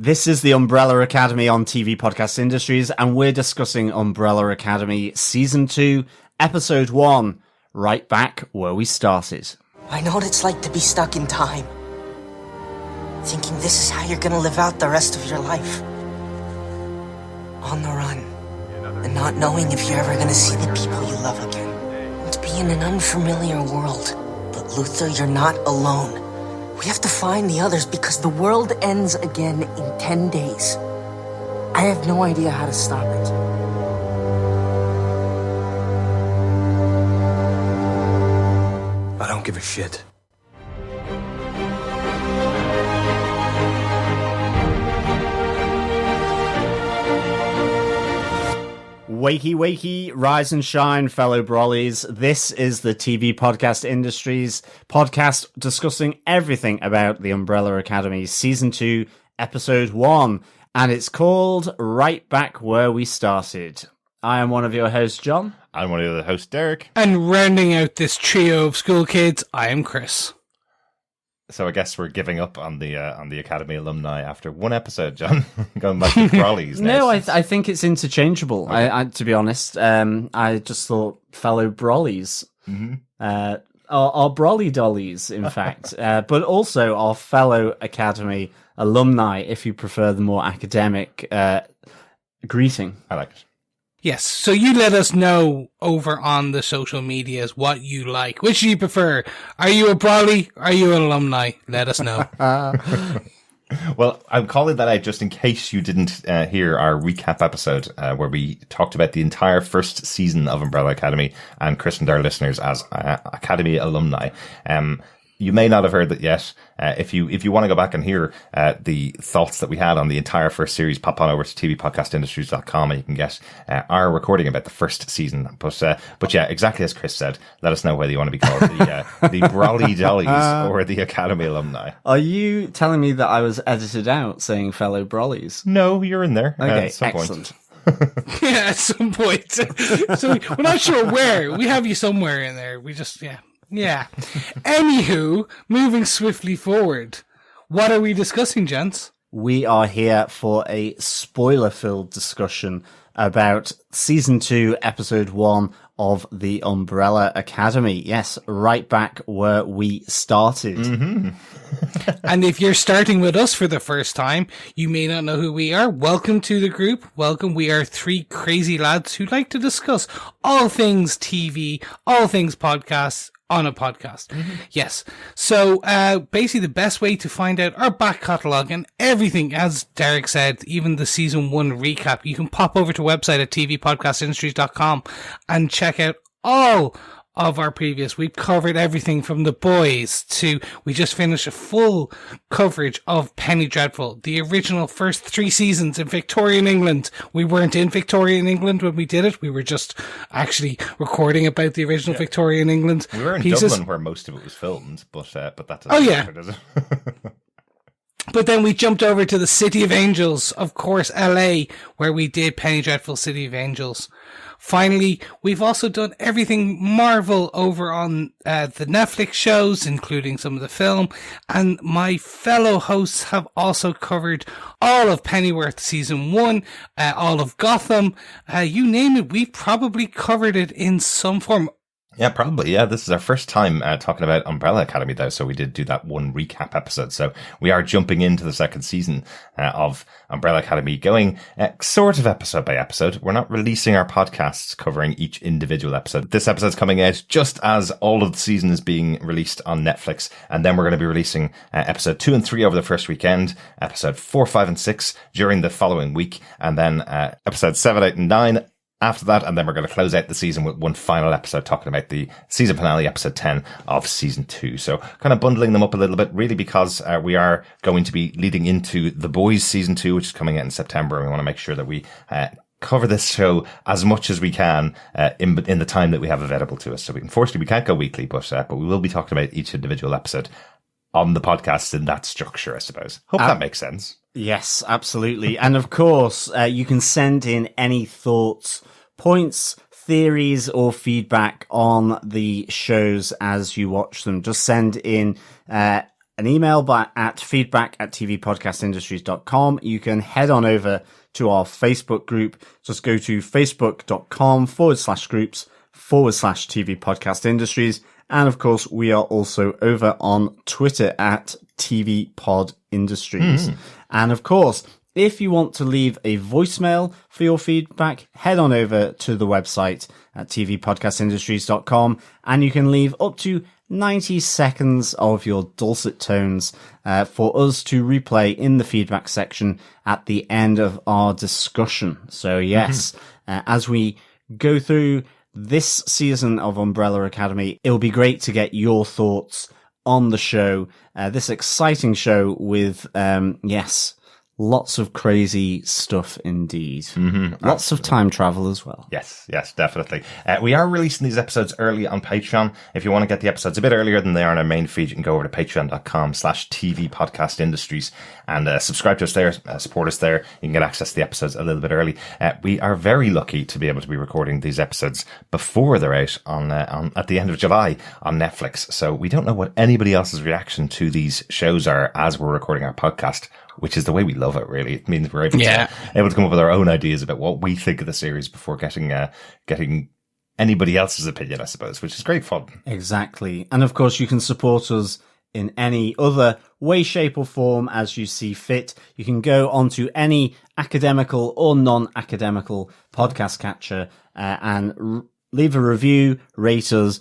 This is the Umbrella Academy on TV Podcast Industries, and we're discussing Umbrella Academy Season 2, Episode 1, right back where we started. I know what it's like to be stuck in time. Thinking this is how you're gonna live out the rest of your life. On the run. And not knowing if you're ever gonna see the people you love again. And to be in an unfamiliar world. But Luther, you're not alone. We have to find the others because the world ends again in 10 days. I have no idea how to stop it. I don't give a shit. Wakey, wakey, rise and shine, fellow brollies. This is the TV Podcast Industries podcast discussing everything about the Umbrella Academy Season 2, Episode 1, and it's called Right Back Where We Started. I am one of your hosts, John. I'm one of the hosts, Derek. And rounding out this trio of school kids, I am Chris. So I guess we're giving up on the Academy alumni after one episode, John. Going back to Brollies now. No, I think it's interchangeable. Okay. I to be honest, I just thought fellow Brollies, our Brolly dollies, in fact, but also our fellow Academy alumni, if you prefer the more academic greeting. I like it. Yes, so you let us know over on the social medias what you like. Which do you prefer? Are you a Brolly? Are you an alumni? Let us know. Well, I'm calling that out just in case you didn't hear our recap episode where we talked about the entire first season of Umbrella Academy and christened our listeners as Academy alumni. You may not have heard that yet. If you want to go back and hear the thoughts that we had on the entire first series, pop on over to tvpodcastindustries.com and you can get our recording about the first season. But yeah, exactly as Chris said, let us know whether you want to be called the Brolly Dollies or the Academy alumni. Are you telling me that I was edited out saying fellow Brollies? No, you're in there. Okay, at some excellent. Point. Yeah, at some point. So we're not sure where. We have you somewhere in there. We just, Yeah. Anywho, moving swiftly forward. What are we discussing, gents? We are here for a spoiler-filled discussion about Season 2, Episode 1 of the Umbrella Academy. Yes, right back where we started. Mm-hmm. And if you're starting with us for the first time, you may not know who we are. Welcome to the group. Welcome. We are three crazy lads who like to discuss all things TV, all things podcasts, on a podcast. Mm-hmm. Yes. So, basically the best way to find out our back catalogue and everything, as Derek said, even the season 1 recap, you can pop over to our website at tvpodcastindustries.com and check out all of our previous. We've covered everything from The Boys to, we just finished a full coverage of Penny Dreadful, the original first 3 seasons in Victorian England. We weren't in Victorian England when we did it. We were just actually recording about the original Victorian England. We were in pieces. Dublin where most of it was filmed, but that doesn't matter, does it? But then we jumped over to the City of Angels, of course, LA, where we did Penny Dreadful City of Angels. Finally, we've also done everything Marvel over on the Netflix shows, including some of the film. And my fellow hosts have also covered all of Pennyworth Season 1, all of Gotham. You name it, we've probably covered it in some form. Yeah, probably. Yeah, this is our first time talking about Umbrella Academy, though, so we did do that one recap episode. So we are jumping into the second season of Umbrella Academy, going sort of episode by episode. We're not releasing our podcasts covering each individual episode. This episode's coming out just as all of the season is being released on Netflix, and then we're going to be releasing episode 2 and 3 over the first weekend, episode 4, 5, and 6 during the following week, and then episode 7, 8, and 9 after that, and then we're going to close out the season with one final episode talking about the season finale, episode 10 of season 2. So kind of bundling them up a little bit, really, because we are going to be leading into The Boys season 2, which is coming out in September, and we want to make sure that we cover this show as much as we can in the time that we have available to us. So unfortunately we can't go weekly, but we will be talking about each individual episode on the podcast in that structure, I suppose. Hope that makes sense. Yes, absolutely. And of course, you can send in any thoughts, points, theories, or feedback on the shows as you watch them. Just send in an email at feedback@tvpodcastindustries.com. You can head on over to our Facebook group. Just go to facebook.com/groups/TV Podcast Industries. And of course, we are also over on Twitter at TV Pod Industries. And of course, if you want to leave a voicemail for your feedback, head on over to the website at tvpodcastindustries.com, and you can leave up to 90 seconds of your dulcet tones for us to replay in the feedback section at the end of our discussion. So yes, as we go through this season of Umbrella Academy, it'll be great to get your thoughts on the show, this exciting show with, lots of crazy stuff indeed. Lots of time travel as well. Yes, definitely. We are releasing these episodes early on Patreon. If you want to get the episodes a bit earlier than they are on our main feed, you can go over to patreon.com/TV Podcast Industries and subscribe to us there, support us there. You can get access to the episodes a little bit early. We are very lucky to be able to be recording these episodes before they're out on at the end of July on Netflix. So we don't know what anybody else's reaction to these shows are as we're recording our podcast, which is the way we love it, really. It means we're able to come up with our own ideas about what we think of the series before getting anybody else's opinion, I suppose, which is great fun. Exactly. And of course, you can support us in any other way, shape or form as you see fit. You can go onto any academical or non-academical podcast catcher and leave a review, rate us,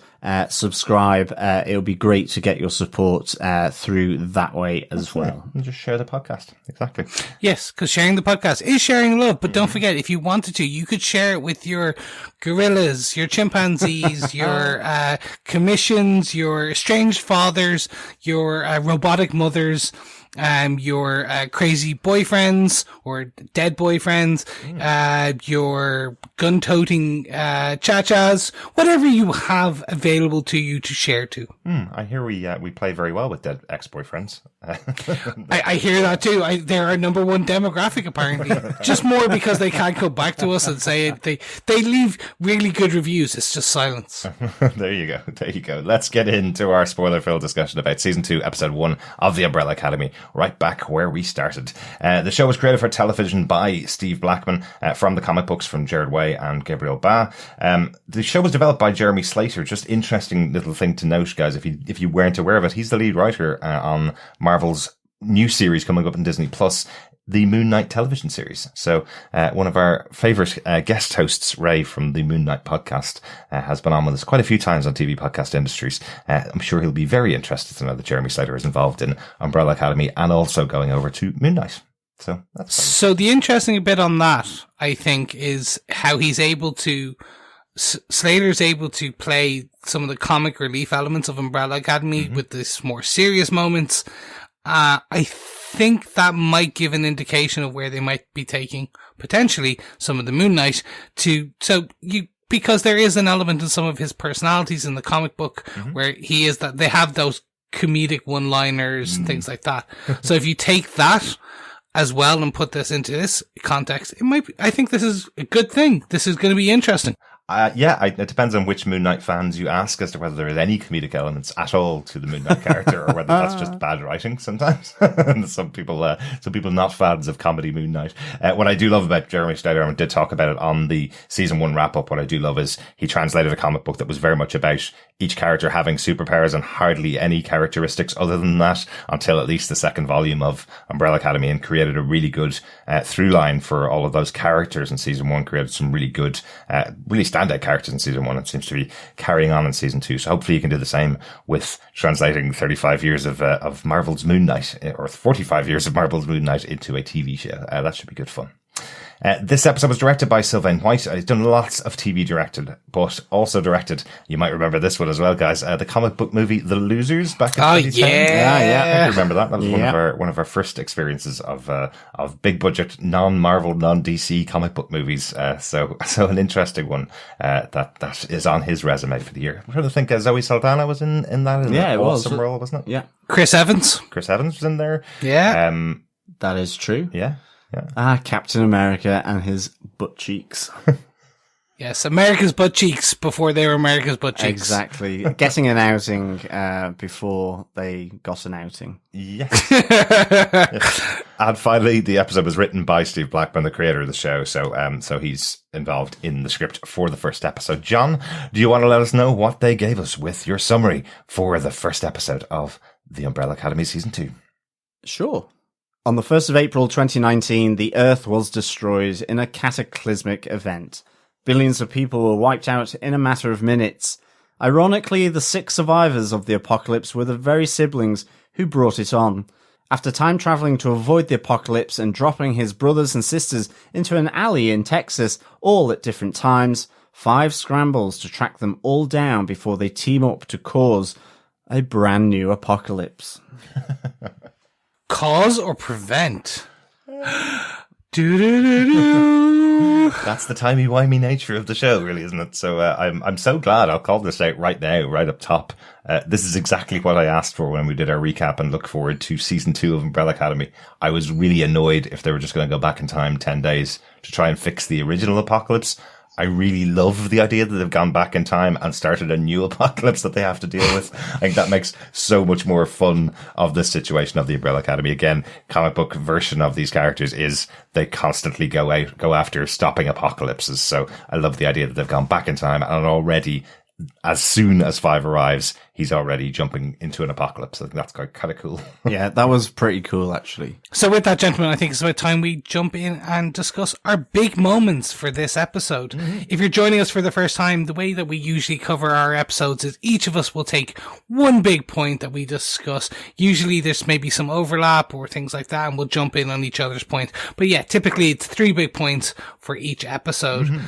subscribe. It'll be great to get your support through that way as well. And just share the podcast. Exactly. Yes, because sharing the podcast is sharing love. But don't forget, if you wanted to, you could share it with your gorillas, your chimpanzees, your commissions, your estranged fathers, your robotic mothers, your crazy boyfriends or dead boyfriends, your gun-toting cha-chas, whatever you have available to you to share to. I hear we play very well with dead ex-boyfriends. I hear that too. They're our number one demographic, apparently. Just more because they can't come back to us and say it. They leave really good reviews. It's just silence. There you go. Let's get into our spoiler-filled discussion about Season 2, Episode 1 of The Umbrella Academy, right back where we started. The show was created for television by Steve Blackman from the comic books from Gerard and Gabriel. The show was developed by Jeremy Slater. Just interesting little thing to note, guys, if you weren't aware of it. He's the lead writer on Marvel's new series coming up in Disney Plus, the Moon Knight television series. So one of our favorite guest hosts, Ray from the Moon Knight podcast, has been on with us quite a few times on TV Podcast Industries. I'm sure he'll be very interested to know that Jeremy Slater is involved in Umbrella Academy and also going over to Moon Knight. So that's fun. So the interesting bit on that, I think, is how he's able to Slater's able to play some of the comic relief elements of Umbrella Academy with this more serious moments. I think that might give an indication of where they might be taking potentially some of the Moon Knight because there is an element in some of his personalities in the comic book where he is that they have those comedic one-liners and things like that. So if you take that as well and put this into this context, I think this is a good thing. This is going to be interesting. It depends on which Moon Knight fans you ask as to whether there is any comedic elements at all to the Moon Knight character, or whether that's just bad writing sometimes. And some people not fans of comedy Moon Knight. What I do love about Jeremy Slater, and I did talk about it on the season 1 wrap up, what I do love is he translated a comic book that was very much about each character having superpowers and hardly any characteristics other than that until at least the second volume of Umbrella Academy, and created a really good through line for all of those characters in season 1, created some really good, really standout characters in season 1. It seems to be carrying on in season 2. So hopefully you can do the same with translating 35 years of Marvel's Moon Knight, or 45 years of Marvel's Moon Knight into a TV show. That should be good fun. This episode was directed by Sylvain White. He's done lots of TV directed, but also directed, you might remember this one as well, guys, the comic book movie The Losers back in 2010. Yeah. I remember that. That was one of our first experiences of big budget, non-Marvel, non-DC comic book movies. So an interesting one that is on his resume for the year. I'm trying to think, Zoe Saldana was in that. It was. Awesome role, wasn't it? Yeah. Chris Evans was in there. Yeah. That is true. Yeah. Captain America and his butt cheeks. Yes, America's butt cheeks before they were America's butt cheeks. Exactly. Getting an outing before they got an outing. Yes. Yes. And finally, the episode was written by Steve Blackman, the creator of the show. So he's involved in the script for the first episode. John, do you want to let us know what they gave us with your summary for the first episode of The Umbrella Academy Season 2? Sure. On the 1st of April 2019, the Earth was destroyed in a cataclysmic event. Billions of people were wiped out in a matter of minutes. Ironically, the 6 survivors of the apocalypse were the very siblings who brought it on. After time traveling to avoid the apocalypse and dropping his brothers and sisters into an alley in Texas, all at different times, 5 scrambles to track them all down before they team up to cause a brand new apocalypse. Cause or prevent? Do-do-do-do. That's the timey-wimey nature of the show, really, isn't it? So I'm so glad. I'll call this out right now, right up top. This is exactly what I asked for when we did our recap and look forward to Season 2 of Umbrella Academy. I was really annoyed if they were just going to go back in time 10 days to try and fix the original apocalypse. I really love the idea that they've gone back in time and started a new apocalypse that they have to deal with. I think that makes so much more fun of this situation of the Umbrella Academy. Again, comic book version of these characters is they constantly go after stopping apocalypses. So I love the idea that they've gone back in time and already, as soon as 5 arrives, he's already jumping into an apocalypse. I think that's kind of cool. Yeah, that was pretty cool, actually. So with that, gentlemen, I think it's about time we jump in and discuss our big moments for this episode. Mm-hmm. If you're joining us for the first time, the way that we usually cover our episodes is each of us will take one big point that we discuss. Usually there's maybe some overlap or things like that, and we'll jump in on each other's point. But yeah, typically it's 3 big points for each episode. Mm-hmm.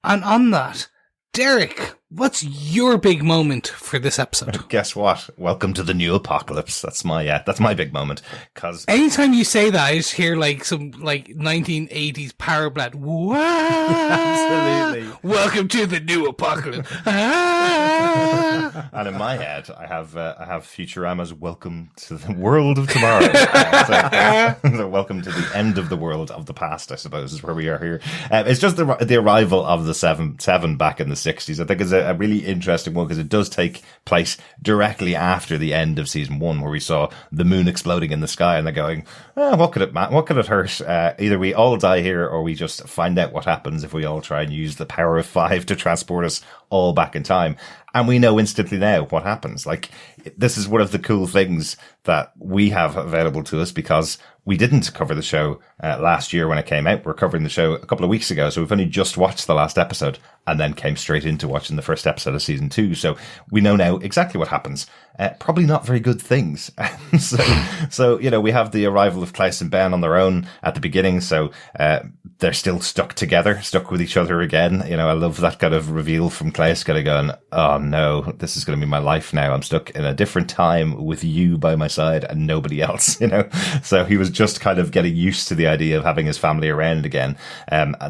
And on that, Derek, what's your big moment for this episode? Guess what? Welcome to the new apocalypse. That's my big moment. Cause anytime you say that, I just hear like some 1980s power ballad. Wow! Absolutely. Welcome to the new apocalypse. And in my head, I have Futurama's "Welcome to the World of Tomorrow." So welcome to the end of the world of the past, I suppose, is where we are here. It's just the arrival of the seven back in the 60s. I think is a really interesting one because it does take place directly after the end of season 1, where we saw the moon exploding in the sky, and they're going, what could it hurt? Either we all die here, or we just find out what happens if we all try and use the power of 5 to transport us all back in time. And we know instantly now what happens. Like, this is one of the cool things that we have available to us because we didn't cover the show last year when it came out. We're covering the show a couple of weeks ago, so we've only just watched the last episode and then came straight into watching the first episode of season 2. So we know now exactly what happens. Probably not very good things. So, you know, we have the arrival of Klaus and Ben on their own at the beginning. So, they're still stuck together, stuck with each other again. You know, I love that kind of reveal from Klaus kind of going, oh no, this is going to be my life now. I'm stuck in a different time with you by my side and nobody else, you know? So he was just kind of getting used to the idea of having his family around again.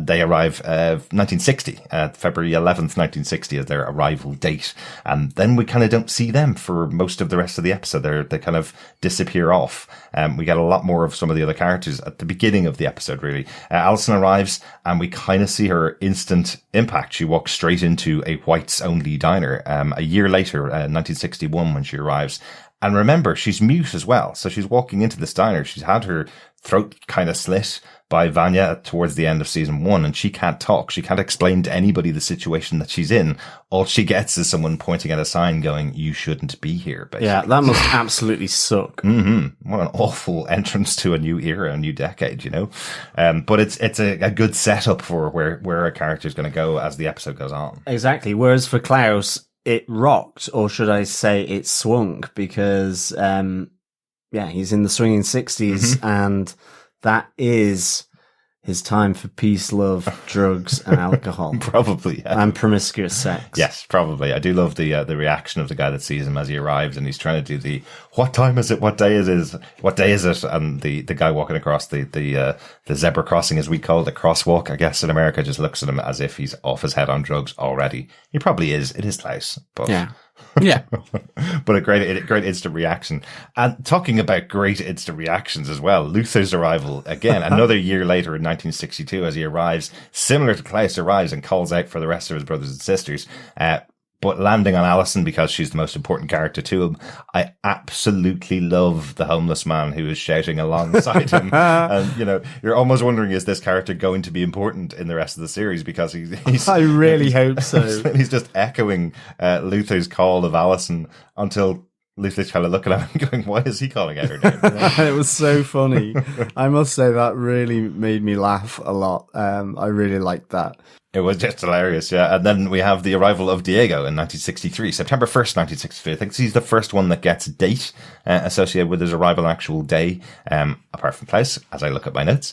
They arrive, 1960, February 11th, 1960 is their arrival date. And then we kind of don't see them for most of the rest of the episode. They kind of disappear off. We get a lot more of some of the other characters at the beginning of the episode, really. Alison arrives and we kind of see her instant impact. She walks straight into a whites only diner, a year later, 1961, when she arrives. And remember, she's mute as well. So she's walking into this diner. She's had her throat kind of slit by Vanya towards the end of season 1, and she can't talk. She can't explain to anybody the situation that she's in. All she gets is someone pointing at a sign going, you shouldn't be here, basically. Yeah, that must absolutely suck. Mm-hmm. What an awful entrance to a new era, a new decade, you know? But it's a good setup for where a character is going to go as the episode goes on. Exactly. Whereas for Klaus, it rocked, or should I say it swung, because, he's in the swinging 60s, mm-hmm. and that is his time for peace, love, drugs, and alcohol. Probably, yeah. And promiscuous sex. Yes, probably. I do love the reaction of the guy that sees him as he arrives, and he's trying to do what time is it? What day is it? What day is it? And the guy walking across the zebra crossing, as we call it, the crosswalk, I guess, in America, just looks at him as if he's off his head on drugs already. He probably is. It is Klaus, but Yeah. But a great instant reaction. And talking about great instant reactions as well, Luther's arrival, again, another year later in 1962, as he arrives, similar to Klaus, arrives and calls out for the rest of his brothers and sisters. But landing on Alison because she's the most important character to him. I absolutely love the homeless man who is shouting alongside him. And, you know, you're almost wondering, is this character going to be important in the rest of the series? Because he's I really hope so. He's just echoing Luther's call of Alison until Luther's kind of looking at him going, why is he calling out her name? It was so funny. I must say that really made me laugh a lot. I really liked that. It was just hilarious, yeah. And then we have the arrival of Diego in 1963, September 1st, 1963. I think he's the first one that gets a date associated with his arrival, actual day, apart from Klaus, as I look at my notes.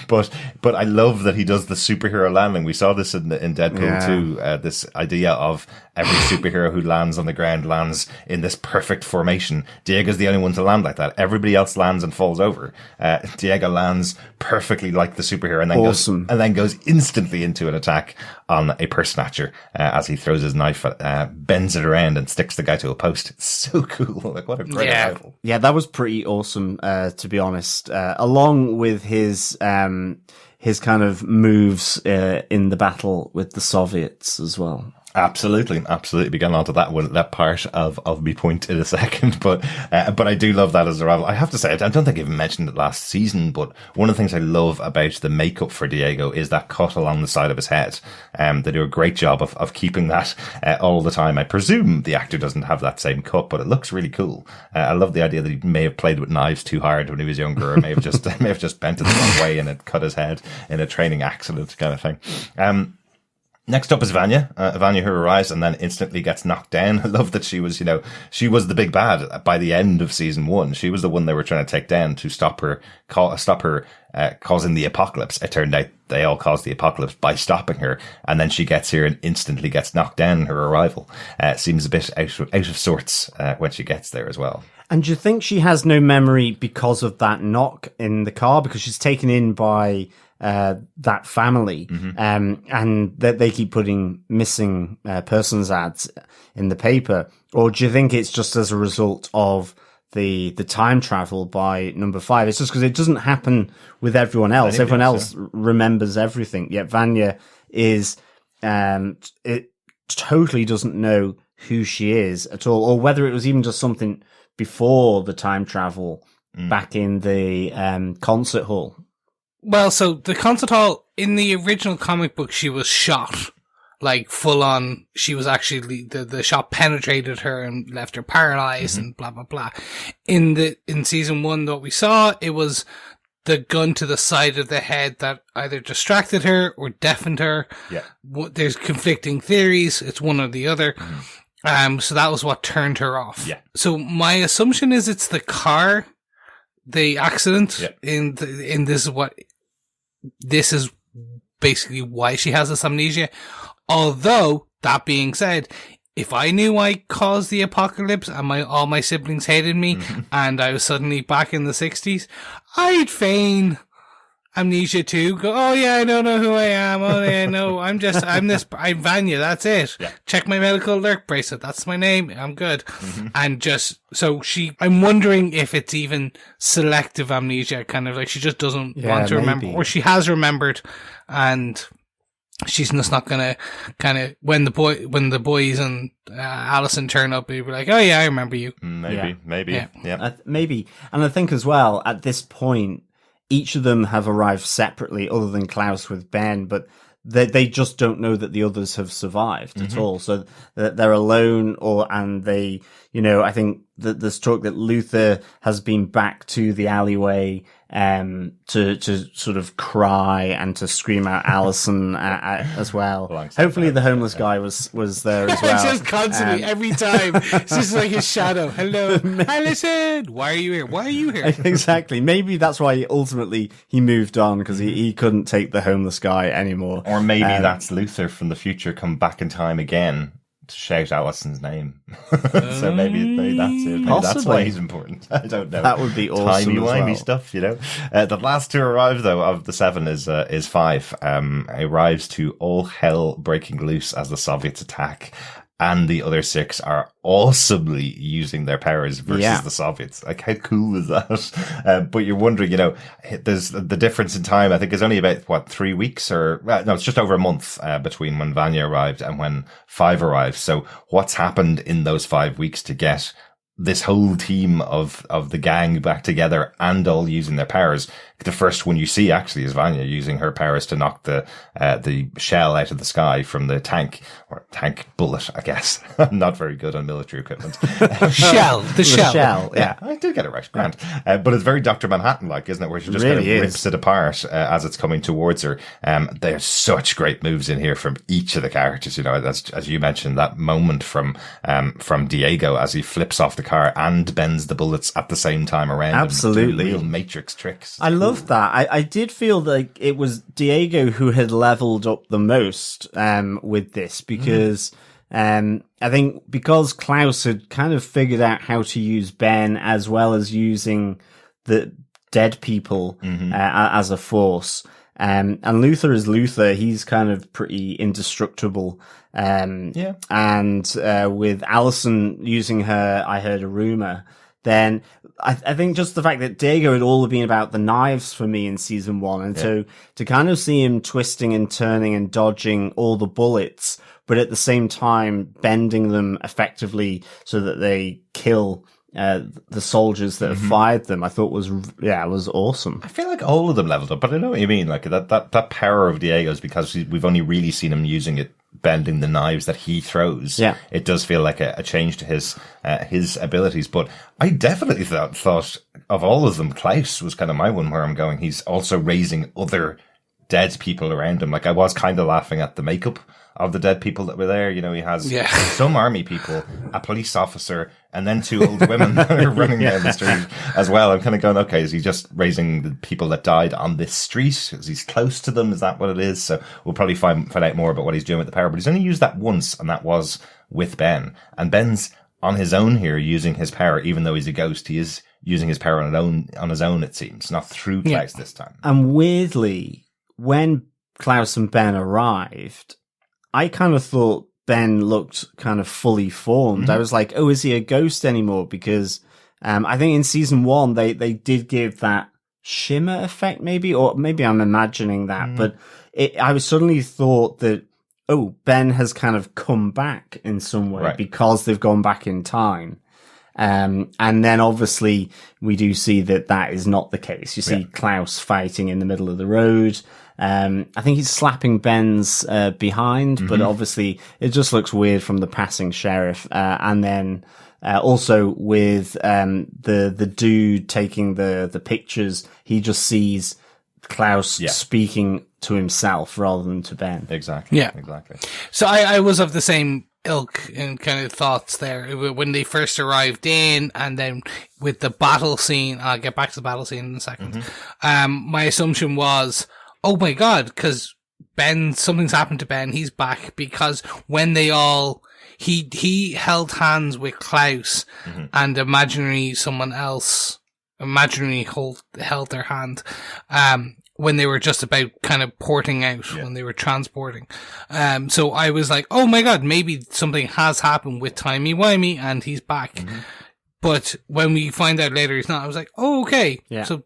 But I love that he does the superhero landing. We saw this in Deadpool 2, this idea of every superhero who lands on the ground lands in this perfect formation. Diego's the only one to land like that. Everybody else lands and falls over. Diego lands perfectly like the superhero and then goes instantly into an attack on a purse snatcher as he throws his knife, bends it around and sticks the guy to a post. It's so cool. Like, what a great arrival. Yeah, that was pretty awesome, to be honest. Along with his kind of moves in the battle with the Soviets as well. Absolutely. Be getting onto that part of me point in a second, but I do love that as a rival. I have to say, I don't think I even mentioned it last season, but one of the things I love about the makeup for Diego is that cut along the side of his head. They do a great job of keeping that all the time. I presume the actor doesn't have that same cut, but it looks really cool. I love the idea that he may have played with knives too hard when he was younger, or may have just bent it the wrong way and it cut his head in a training accident kind of thing. Next up is Vanya. Vanya, who arrives and then instantly gets knocked down. I love that she was the big bad by the end of season 1. She was the one they were trying to take down to stop her causing the apocalypse. It turned out they all caused the apocalypse by stopping her. And then she gets here and instantly gets knocked down in her arrival. Seems a bit out of sorts, when she gets there as well. And do you think she has no memory because of that knock in the car? Because she's taken in by that family, and that they keep putting missing persons ads in the paper? Or do you think it's just as a result of the time travel by number 5? It's just because it doesn't happen with everyone else. Everyone else remembers everything. Yet Vanya it totally doesn't know who she is at all, or whether it was even just something before the time travel back in the concert hall. Well, so the concert hall, in the original comic book, she was shot. Like, full on, she was actually, the shot penetrated her and left her paralyzed and blah, blah, blah. In season 1, what we saw, it was the gun to the side of the head that either distracted her or deafened her. Yeah. There's conflicting theories. It's one or the other. So that was what turned her off. Yeah. So my assumption is it's the car, the accident this is basically why she has this amnesia. Although, that being said, if I knew I caused the apocalypse and all my siblings hated me and I was suddenly back in the 60s, I'd feign amnesia too. Go, oh yeah, I don't know who I am. Oh yeah, no, I'm Vanya. That's it. Yeah. Check my medical alert bracelet. That's my name. I'm good. And I'm wondering if it's even selective amnesia, kind of like she just doesn't want to remember, or she has remembered and she's just not gonna kind of, when the boys and Alison turn up, he'll be like, oh yeah, I remember you. Maybe. Yeah. Maybe. And I think as well, at this point, each of them have arrived separately, other than Klaus with Ben, but they just don't know that the others have survived at all. So they're alone, and they, I think that there's talk that Luther has been back to the alleyway to sort of cry and to scream out Alison as well. Hopefully the homeless guy was there as well. It's just constantly, every time. It's just like his shadow. Hello, Alison. Why are you here? Why are you here? Exactly. Maybe that's why ultimately he moved on, because he couldn't take the homeless guy anymore. Or maybe that's Luther from the future come back in time again to shout Alison's name. So maybe that's it. Maybe that's why he's important. I don't know. That would be awesome. Timey-wimey stuff, The last to arrive, though, of the 7 is 5. Arrives to all hell breaking loose as the Soviets attack. and the other 6 are awesomely using their powers versus the Soviets. Like, how cool is that? But you're wondering, there's the difference in time. I think is only about 3 weeks no, it's just over a month between when Vanya arrived and when 5 arrived. So what's happened in those 5 weeks to get this whole team of the gang back together and all using their powers? The first one you see actually is Vanya using her powers to knock the shell out of the sky from the tank bullet, I guess. I'm not very good on military equipment. The shell. Yeah, I did get it right. Grand. But it's very Dr. Manhattan-like, isn't it? Where she just really kind of rips it apart as it's coming towards her. There's such great moves in here from each of the characters. That's, as you mentioned, that moment from Diego as he flips off the car and bends the bullets at the same time around him. Absolutely. Real Matrix tricks. I love that. I did feel like it was Diego who had leveled up the most with this because I think because Klaus had kind of figured out how to use Ben as well as using the dead people as a force. And Luther is Luther. He's kind of pretty indestructible. And with Allison using her I Heard a Rumor, then I think just the fact that Diego had all been about the knives for me in season 1. And so to kind of see him twisting and turning and dodging all the bullets, but at the same time bending them effectively so that they kill the soldiers that have fired them, I thought was awesome. I feel like all of them leveled up, but I know what you mean. Like that power of Diego's, because we've only really seen him using it, bending the knives that he throws. Yeah, it does feel like a change to his abilities. But I definitely thought of all of them, Klaus was kind of my one where I'm going. He's also raising other dead people around him. Like, I was kind of laughing at the makeup of the dead people that were there. He has some army people, a police officer, and then 2 old women that are running down the street as well. I'm kind of going, okay, is he just raising the people that died on this street? Is he close to them? Is that what it is? So we'll probably find out more about what he's doing with the power, but he's only used that once, and that was with Ben. And Ben's on his own here using his power, even though he's a ghost. He is using his power on his own, it seems, not through Klaus this time. And weirdly, when Klaus and Ben arrived, I kind of thought Ben looked kind of fully formed. I was like, oh, is he a ghost anymore? Because I think in season 1, they did give that shimmer effect, maybe, or maybe I'm imagining that. But I was suddenly thought that, oh, Ben has kind of come back in some way because they've gone back in time. And then obviously we do see that is not the case. You see Klaus fighting in the middle of the road. I think he's slapping Ben's behind, but obviously it just looks weird from the passing sheriff. And then also with the dude taking the pictures, he just sees Klaus speaking to himself rather than to Ben. Exactly. Yeah, exactly. So I was of the same ilk and kind of thoughts there when they first arrived in, and then with the battle scene. I'll get back to the battle scene in a second. My assumption was, oh my God, because something's happened to Ben. He's back because when they all, he held hands with Klaus and imaginary someone else, held their hand, when they were just about kind of porting out, when they were transporting. So I was like, oh my God, maybe something has happened with Timey-Wimey and he's back. But when we find out later he's not, I was like, oh, okay. Yeah. So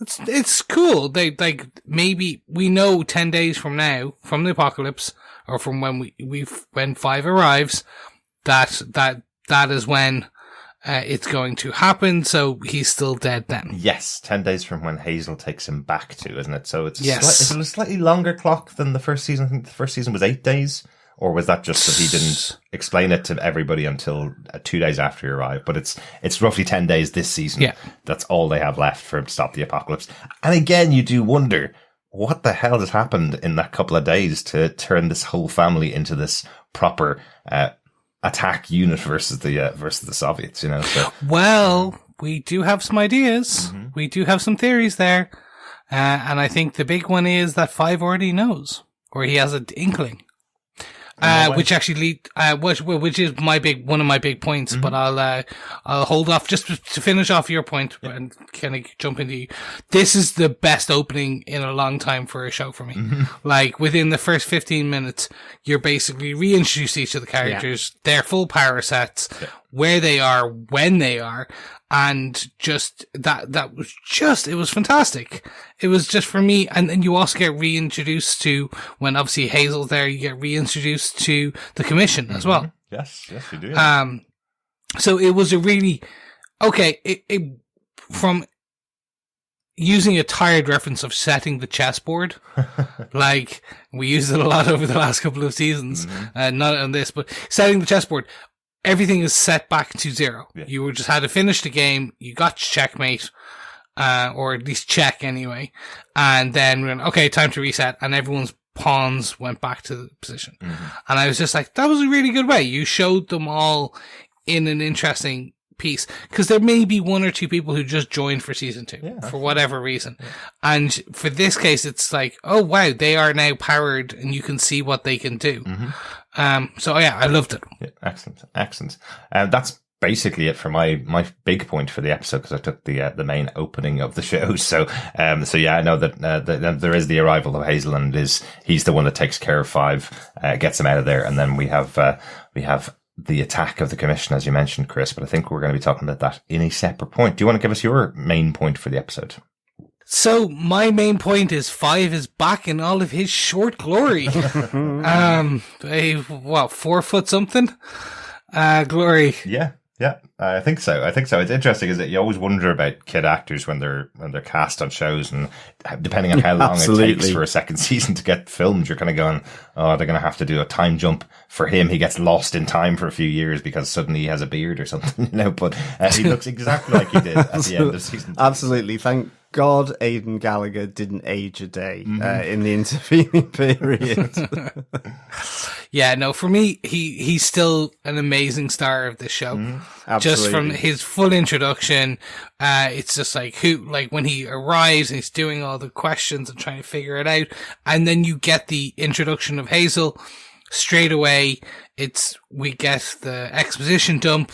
it's cool. They maybe we know 10 days from now, from the apocalypse, or from when when 5 arrives, that is when it's going to happen. So he's still dead then. Yes, 10 days from when Hazel takes him back to, isn't it? So it's is it a slightly longer clock than the first season? I think the first season was 8 days. Or was that just that he didn't explain it to everybody until 2 days after he arrived? But it's roughly 10 days this season. Yeah. That's all they have left for him to stop the apocalypse. And again, you do wonder, what the hell has happened in that couple of days to turn this whole family into this proper attack unit versus the Soviets, So. Well, we do have some ideas. We do have some theories there. And I think the big one is that 5 already knows, or he has an inkling. which actually which is one of my big points. But I'll hold off just to finish off your point and kind of jump into you. This is the best opening in a long time for a show for me. Like within the first 15 minutes, you're basically reintroduced each of the characters, their full power sets, where they are, when they are. And just that was just, it was fantastic. It was just for me. And then you also get reintroduced to, when obviously Hazel's there, you get reintroduced to the commission as well. Yes, you do. So it was a really, it from using a tired reference of setting the chessboard, like we used it a lot over the last couple of seasons, not on this, but setting the chessboard. Everything is set back to zero. Yeah. You were just had to finish the game. You got checkmate, or at least check anyway. And then went, okay, time to reset. And everyone's pawns went back to the position. And I was just like, that was a really good way. You showed them all in an interesting piece. Cause there may be one or two people who just joined for season 2 for whatever reason. Yeah. And for this case, it's like, oh wow, they are now powered and you can see what they can do. So yeah, I loved it. Yeah, excellent. That's basically it for my big point for the episode, because I took the main opening of the show. So yeah, I know that there is the arrival of Hazel, and he's the one that takes care of Five, gets him out of there, and then we have the attack of the commission, as you mentioned, Chris. But I think we're going to be talking about that in a separate point. Do you want to give us your main point for the episode? So my main point is Five is back in all of his short glory. 4 foot something? Glory. Yeah. I think so. It's interesting, is that you always wonder about kid actors when they're cast on shows, and depending on how long it takes for a second season to get filmed, you're kind of going, oh, they're going to have to do a time jump for him. He gets lost in time for a few years because suddenly he has a beard or something, but he looks exactly like he did at the end of season 2. Absolutely. Thank God Aidan Gallagher didn't age a day in the intervening period. Yeah, no, for me, he's still an amazing star of this show. Just from his full introduction, it's just like when he arrives and he's doing all the questions and trying to figure it out, and then you get the introduction of Hazel straight away. We get the exposition dump.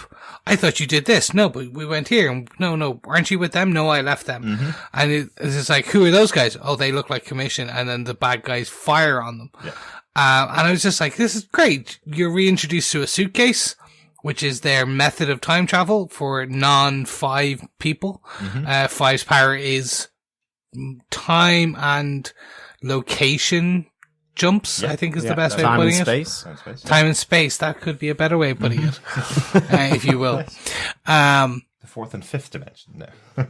I thought you did this. No, but we went here. And no, aren't you with them? No, I left them. And it's just like, who are those guys? Oh, they look like commission. And then the bad guys fire on them. Yeah. And I was just like, this is great. You're reintroduced to a suitcase, which is their method of time travel for non-5 people. Five's power is time and location jumps, I think is the best way of putting it. Time and space. That could be a better way of putting it, if you will. The 4th and 5th dimension. No.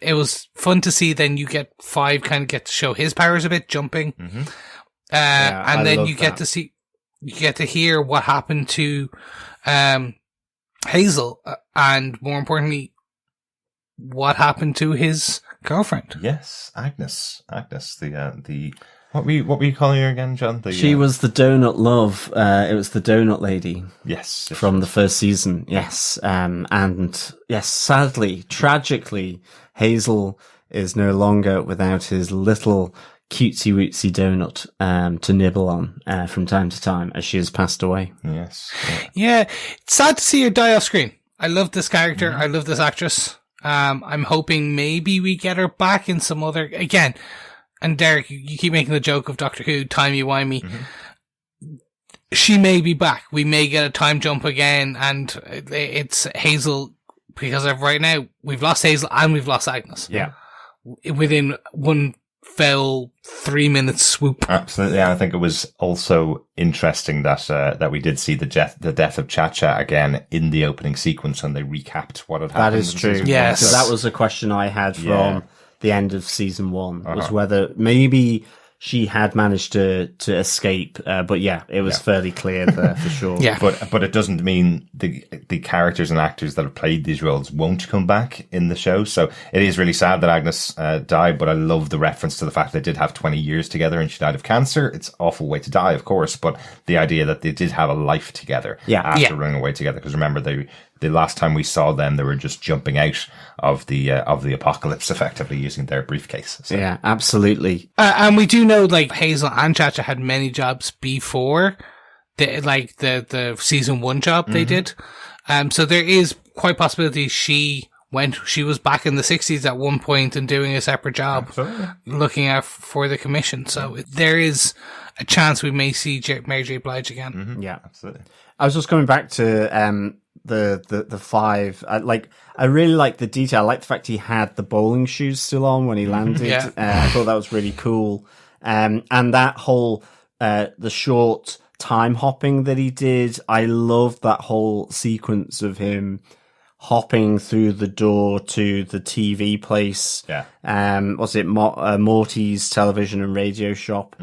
It was fun to see. Then you get Five kind of get to show his powers a bit, jumping. And then you get to see, you get to hear what happened to, Hazel, and more importantly, what happened to his girlfriend. Yes, Agnes, the what were you calling her again, John? She was the donut love. It was the donut lady. Yes. From the first season. Yes. And yes, sadly, tragically, Hazel is no longer without his little cutesy wootsy donut, to nibble on, from time to time as she has passed away. Yes. Yeah. It's sad to see her die off screen. I love this character. I love this actress. I'm hoping maybe we get her back in some other, again, and Derek, you keep making the joke of Doctor Who, timey-wimey. She may be back. We may get a time jump again, and it's Hazel, because of right now, we've lost Hazel and we've lost Agnes. Yeah. Within one fell 3-minute swoop. Absolutely. And I think it was also interesting that we did see the death of Cha-Cha again in the opening sequence, and they recapped what had happened. That is true. Yes. So that was a question I had from the end of season 1, was whether maybe she had managed to escape, but yeah, it was fairly clear there for sure. Yeah, but it doesn't mean the characters and actors that have played these roles won't come back in the show. So it is really sad that Agnes died, but I love the reference to the fact they did have 20 years together and she died of cancer. It's an awful way to die, of course, but the idea that they did have a life together after running away together. Because remember, the last time we saw them, they were just jumping out of the apocalypse, effectively using their briefcase. So. Yeah, absolutely. And we do know, like, Hazel and Cha-Cha had many jobs before the season 1 job they did. So there is quite possibility she was back in the 60s at one point and doing a separate job, looking out for the commission. So there is a chance we may see Mary J. Blige again. Mm-hmm. Yeah, absolutely. I was just coming back to the 5. I really like the detail. I like the fact he had the bowling shoes still on when he landed. Yeah. I thought that was really cool. And that whole the short time hopping that he did. I love that whole sequence of him hopping through the door to the TV place. Yeah. Was it Morty's television and radio shop?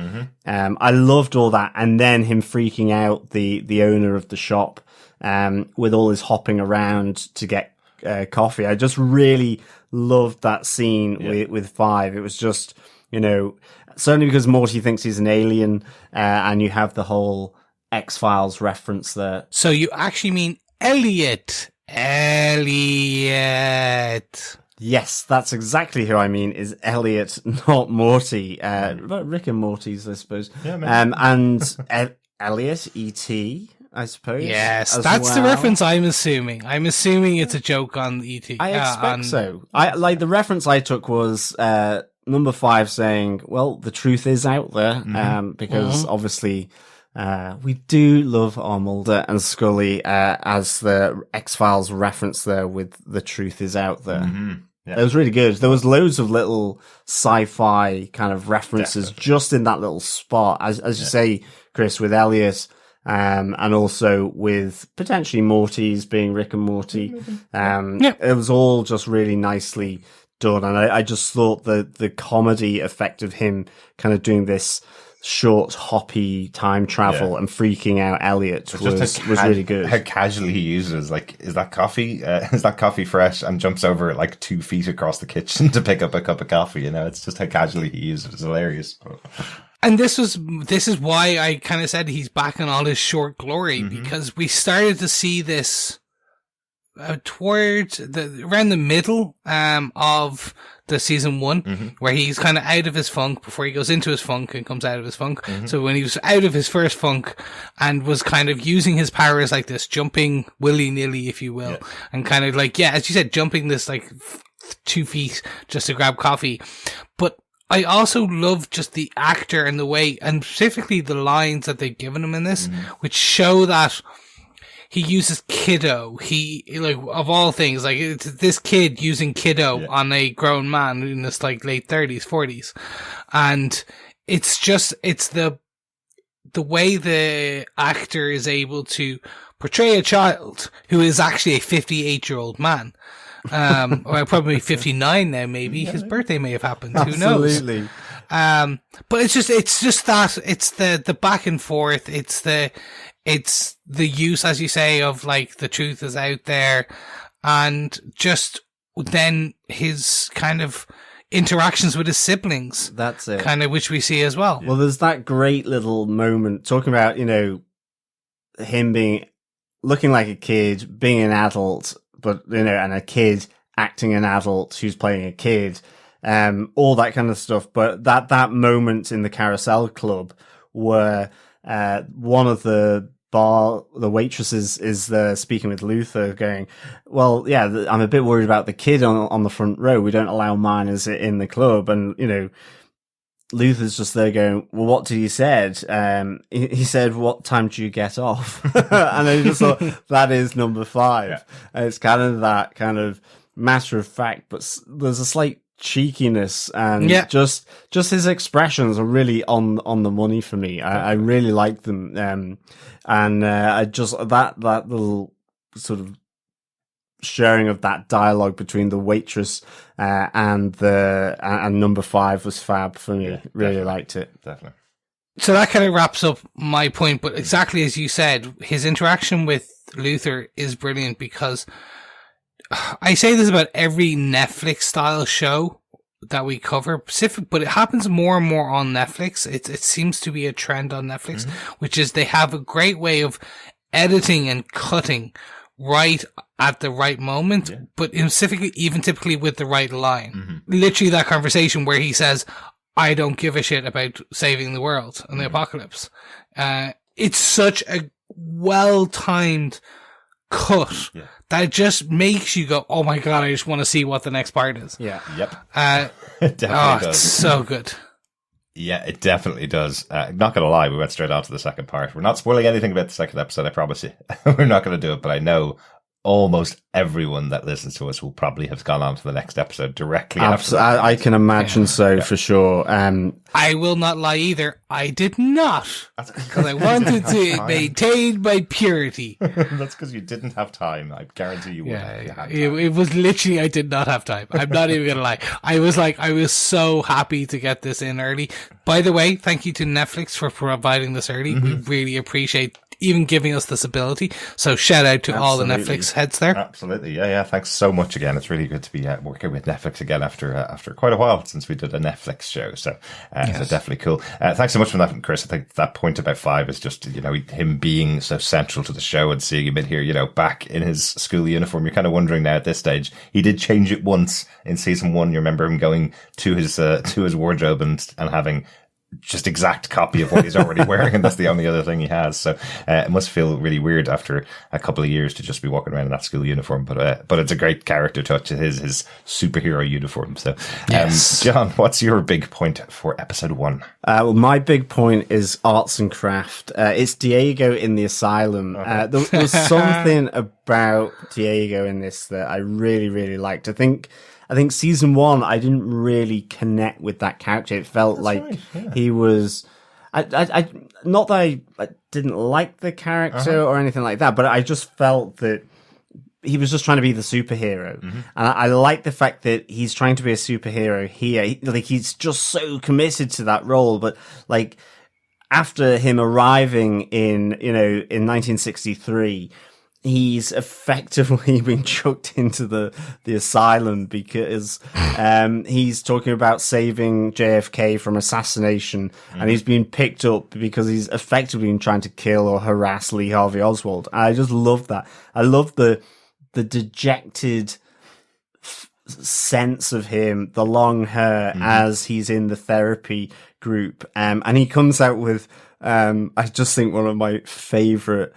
I loved all that. And then him freaking out the owner of the shop, with all his hopping around to get coffee. I just really loved that scene with 5. It was just, certainly because Morty thinks he's an alien, and you have the whole X-Files reference there. So you actually mean Elliot. Yes, that's exactly who I mean, is Elliot, not Morty. Rick and Morty's, I suppose. Yeah, and Elliot, E.T., I suppose. Yes, that's the reference I'm assuming. I'm assuming it's a joke on E.T. I expect so. The reference I took was number 5 saying, well, the truth is out there, because obviously we do love our Mulder and Scully, as the X-Files reference there with the truth is out there. Yeah. It was really good. There was loads of little sci-fi kind of references just in that little spot, as you say, Chris, with Elliot, and also with potentially Morty's being Rick and Morty. It was all just really nicely done, and I just thought the comedy effect of him kind of doing this short, hoppy time travel and freaking out Elliot was really good. How casually he uses, is that coffee? Is that coffee fresh? And jumps over 2 feet across the kitchen to pick up a cup of coffee. It's just how casually he uses it. It's hilarious. And this is why I kind of said he's back in all his short glory, because we started to see this towards around the middle of the season 1, where he's kind of out of his funk before he goes into his funk and comes out of his funk. So when he was out of his first funk and was kind of using his powers like this, jumping willy-nilly, if you will, and kind of as you said, jumping this 2 feet just to grab coffee. But I also love just the actor and the way, and specifically the lines that they've given him in this, which show that he uses kiddo. Of all things, it's this kid using kiddo on a grown man in his late 30s, 40s. And it's the way the actor is able to portray a child who is actually a 58-year-old man. Or probably 59 now, maybe. His birthday may have happened. Who knows? Absolutely. But it's just that, it's the back and forth. It's the use, as you say, of the truth is out there, and just then his kind of interactions with his siblings. That's it. Kind of, which we see as well. Well, there's that great little moment talking about, him looking like a kid, being an adult, but, and a kid acting an adult who's playing a kid, all that kind of stuff. But that moment in the Carousel Club where, one of the waitresses is speaking with Luther going, well, yeah, I'm a bit worried about the kid on the front row. We don't allow minors in the club. And, Luther's just there going, well, what did he said? He said, what time do you get off? And I just thought, that is number 5. Yeah. And it's kind of that kind of matter of fact, but there's a slight cheekiness, and just his expressions are really on the money for me. I really like them. And I just, that little sort of sharing of that dialogue between the waitress and number 5 was fab for me. Really liked it. Definitely. So that kind of wraps up my point, but exactly as you said, his interaction with Luther is brilliant, because I say this about every Netflix style show that we cover, but it happens more and more on Netflix. It seems to be a trend on Netflix, which is they have a great way of editing and cutting right at the right moment, but typically with the right line. Literally that conversation where he says, I don't give a shit about saving the world and the apocalypse. it's such a well-timed cut that it just makes you go, oh my God, I just want to see what the next part is. Yeah. Yep. It definitely does. It's so good. Yeah, it definitely does. Not going to lie, we went straight on to the second part. We're not spoiling anything about the second episode, I promise you. We're not going to do it, but I know almost everyone that listens to us will probably have gone on to the next episode directly after that. I can imagine for sure. I will not lie either. I did not, because I wanted to maintain my purity. That's because you didn't have time. I guarantee you would. Yeah, it was literally, I did not have time. I'm not even gonna lie. I was so happy to get this in early. By the way, thank you to Netflix for providing this early. We really appreciate even giving us this ability. So shout out to all the Netflix heads there. Absolutely. Yeah. Thanks so much again. It's really good to be working with Netflix again after quite a while since we did a Netflix show. So definitely cool. Thanks so much for that, Chris. I think that point about 5 is just, him being so central to the show and seeing him in here, back in his school uniform. You're kind of wondering now at this stage, he did change it once in season 1. You remember him going to his wardrobe and having just exact copy of what he's already wearing, and that's the only other thing he has. So it must feel really weird after a couple of years to just be walking around in that school uniform. But it's a great character touch, his superhero uniform. So, John, what's your big point for episode 1? Well, my big point is arts and craft. It's Diego in the asylum. There was something about Diego in this that I really, really liked. I think season 1, I didn't really connect with that character. It felt he was, I not that I didn't like the character or anything like that, but I just felt that he was just trying to be the superhero. And I like the fact that he's trying to be a superhero here. He's just so committed to that role, but after him arriving in 1963, he's effectively been chucked into the asylum because he's talking about saving JFK from assassination, and he's been picked up because he's effectively been trying to kill or harass Lee Harvey Oswald. I just love that. I love the dejected sense of him, the long hair as he's in the therapy group, and he comes out with I just think one of my favorite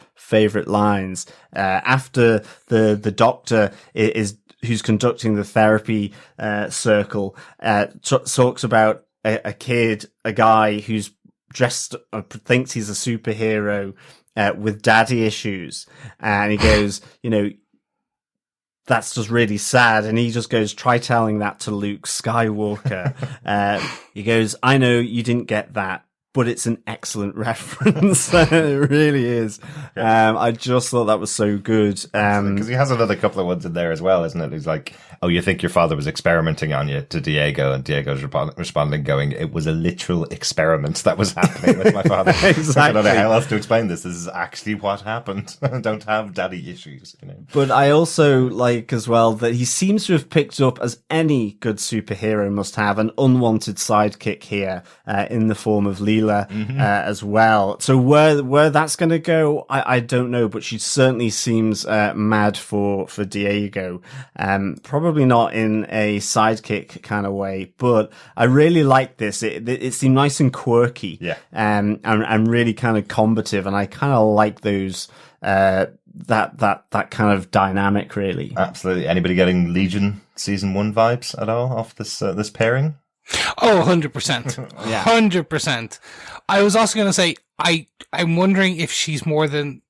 lines after the doctor who's conducting the therapy circle talks about a guy who's dressed thinks he's a superhero with daddy issues, and he goes, that's just really sad. And he just goes, try telling that to Luke Skywalker. He goes, I know you didn't get that, but it's an excellent reference. It really is. I just thought that was so good. Because he has another couple of ones in there as well, isn't it? He's like, oh, you think your father was experimenting on you, to Diego, and Diego's responding going, it was a literal experiment that was happening with my father. Exactly. I don't know how else to explain this. This is actually what happened. Don't have daddy issues. But I also like as well that he seems to have picked up, as any good superhero must have, an unwanted sidekick here in the form of Leela as well. So where that's going to go, I don't know, but she certainly seems mad for Diego. Probably not in a sidekick kind of way, but I really like this. It seemed nice and quirky, and really kind of combative, and I kind of like those that kind of dynamic, really. Absolutely. Anybody getting Legion season 1 vibes at all off this pairing? Oh, 100%. Yeah. 100%. I was also going to say, I'm wondering if she's more than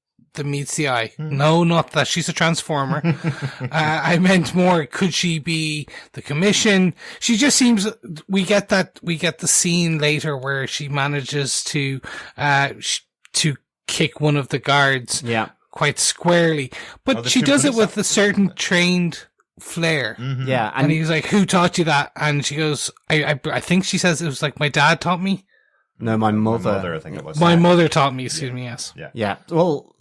meets the eye. No, not that. She's a transformer. I meant more, could she be the commission? She just seems, we get the scene later where she manages to kick one of the guards quite squarely. But she does it with a certain trained flair. Yeah. And he's like, who taught you that? And she goes, I think she says it was like, my dad taught me. No, my mother. My mother, I think it was. My mother taught me, excuse me, yes. Yeah. Well,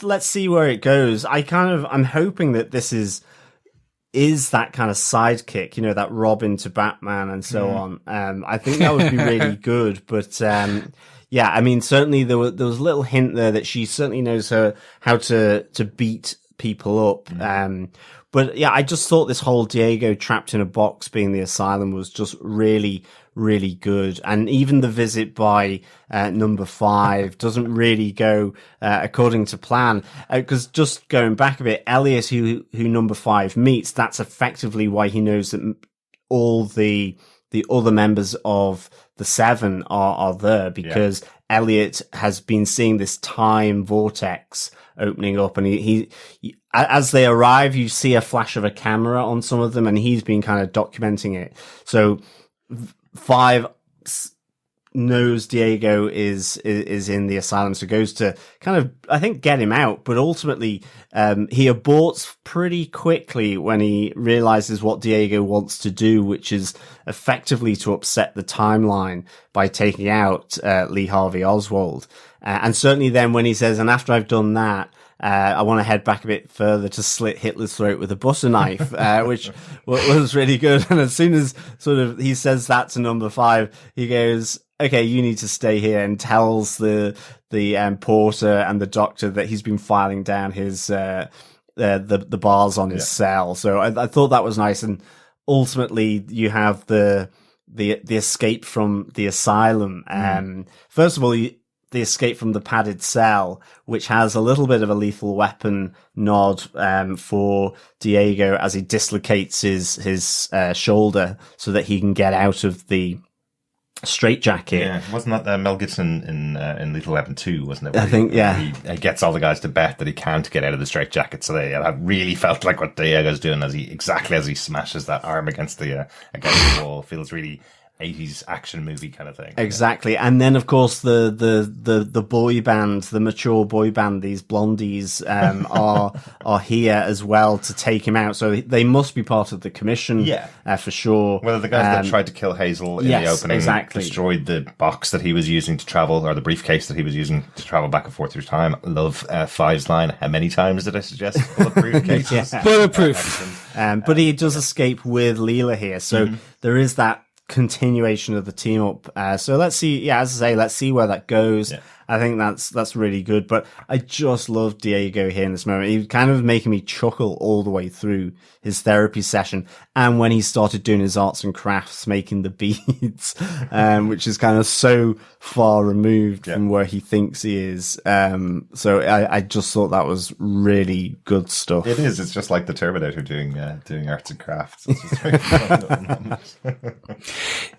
let's see where it goes. I'm hoping that this is that kind of sidekick, that Robin to Batman and so on. I think that would be really good. But yeah, I mean, certainly there was a little hint there that she certainly knows how to beat people up. But yeah, I just thought this whole Diego trapped in a box being the asylum was just really, really good. And even the visit by number 5 doesn't really go according to plan. Because just going back a bit, Elliot, who number 5 meets, that's effectively why he knows that all the other members of the 7 are there, because Elliot has been seeing this time vortex opening up, and he as they arrive, you see a flash of a camera on some of them, and he's been kind of documenting it. So 5 knows Diego is in the asylum, so goes to kind of, I think, get him out, but ultimately he aborts pretty quickly when he realizes what Diego wants to do, which is effectively to upset the timeline by taking out Lee Harvey Oswald. And certainly then when he says, and after I've done that, I want to head back a bit further to slit Hitler's throat with a butter knife, which was really good. And as soon as sort of he says that to number 5, he goes, okay, you need to stay here, and tells the porter and the doctor that he's been filing down his the bars on his cell. So I thought that was nice. And ultimately you have the escape from the asylum. First of all, the escape from the padded cell, which has a little bit of a Lethal Weapon nod for Diego as he dislocates his shoulder so that he can get out of the straitjacket. Yeah, wasn't that Mel Gibson in Lethal Weapon 2, wasn't it? I think, yeah. He gets all the guys to bet that he can't get out of the straitjacket, so that really felt like what Diego's doing as he smashes that arm against the wall. Feels really 80s action movie kind of thing. Exactly. Yeah. And then of course the boy band, the mature boy band, these blondies are here as well to take him out. So they must be part of the commission, for sure. Well, the guys that tried to kill Hazel in the opening destroyed the box that he was using to travel, or the briefcase that he was using to travel back and forth through time. I love 5's line. How many times did I suggest bulletproof cases? Bulletproof. But he does escape with Leela here. So there is that continuation of the team up. So let's see. Yeah, as I say, let's see where that goes. Yeah. I think that's really good. But I just love Diego here in this moment. He was kind of making me chuckle all the way through his therapy session. And when he started doing his arts and crafts, making the beads, which is kind of so far removed from where he thinks he is. So I just thought that was really good stuff. It is. It's just like the Terminator doing arts and crafts. It's just very fun.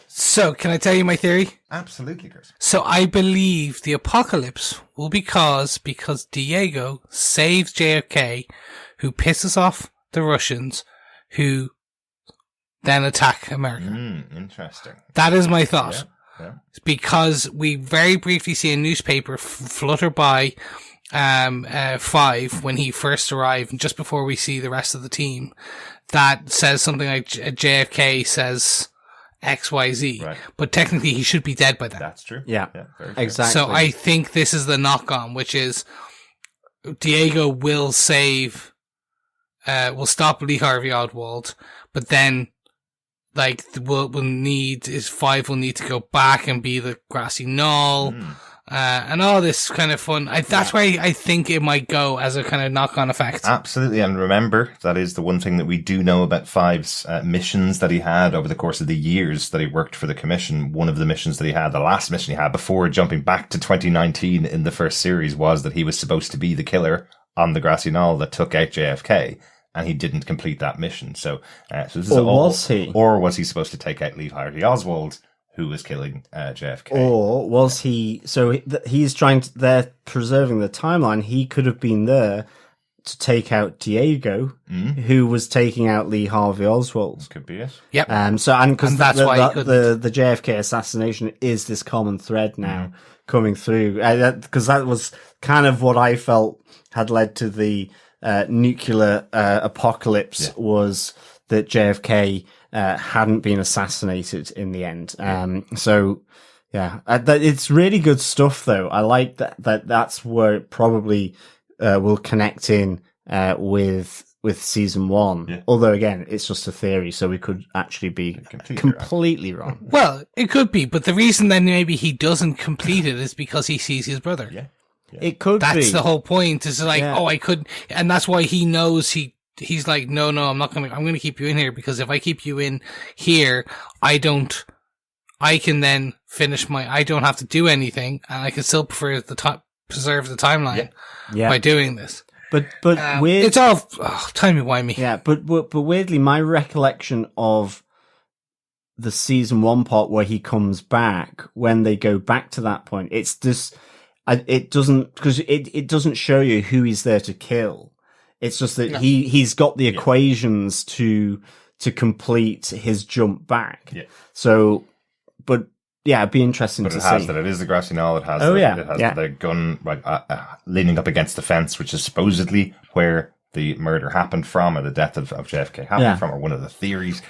So, can I tell you my theory? Absolutely, Chris. So, I believe the apocalypse will be caused because Diego saves JFK, who pisses off the Russians, who then attack America. Interesting. That is my thought. Yeah. Because we very briefly see a newspaper flutter by 5 when he first arrived, and just before we see the rest of the team, that says something like JFK says XYZ, right. But technically he should be dead by then. That's true. Yeah, exactly. So I think this is the knock on, which is Diego will stop Lee Harvey Oswald, but then like we'll need 5 will need to go back and be the grassy knoll. And all this kind of fun. That's why I think it might go as a kind of knock-on effect. Absolutely. And remember, that is the one thing that we do know about 5's missions that he had over the course of the years that he worked for the commission. One of the missions that he had, the last mission he had before jumping back to 2019 in the first series, was that he was supposed to be the killer on the grassy knoll that took out JFK. And he didn't complete that mission. So this is was he? Or was he supposed to take out Lee Harvey Oswald, who was killing JFK? Or was he? So he's trying to. They're preserving the timeline. He could have been there to take out Diego, who was taking out Lee Harvey Oswald. This could be it. Yep. So because that's why the JFK assassination is this common thread now coming through. Because that was kind of what I felt had led to the nuclear apocalypse, was that JFK hadn't been assassinated in the end. So yeah, it's really good stuff though. I like that's where it probably will connect in with season 1. Yeah. Although again, it's just a theory, so we could actually be completely wrong. Well, it could be, but the reason then maybe he doesn't complete it is because he sees his brother. Yeah. It could be. That's the whole point. Is like, I could, and that's why he knows he's like, no, I'm going to keep you in here, because if I keep you in here, I don't I can then I don't have to do anything, and I can still preserve the timeline by doing this. But it's all timey-wimey. Yeah, but weirdly, my recollection of the season 1 part where he comes back, when they go back to that point, it's just, it doesn't show you who he's there to kill. It's just that he's got the equations to complete his jump back. Yeah. So, but yeah, it'd be interesting to see. But it has that. It is the grassy knoll. It has the gun leaning up against the fence, which is supposedly where the murder happened from, or the death of JFK happened from, or one of the theories.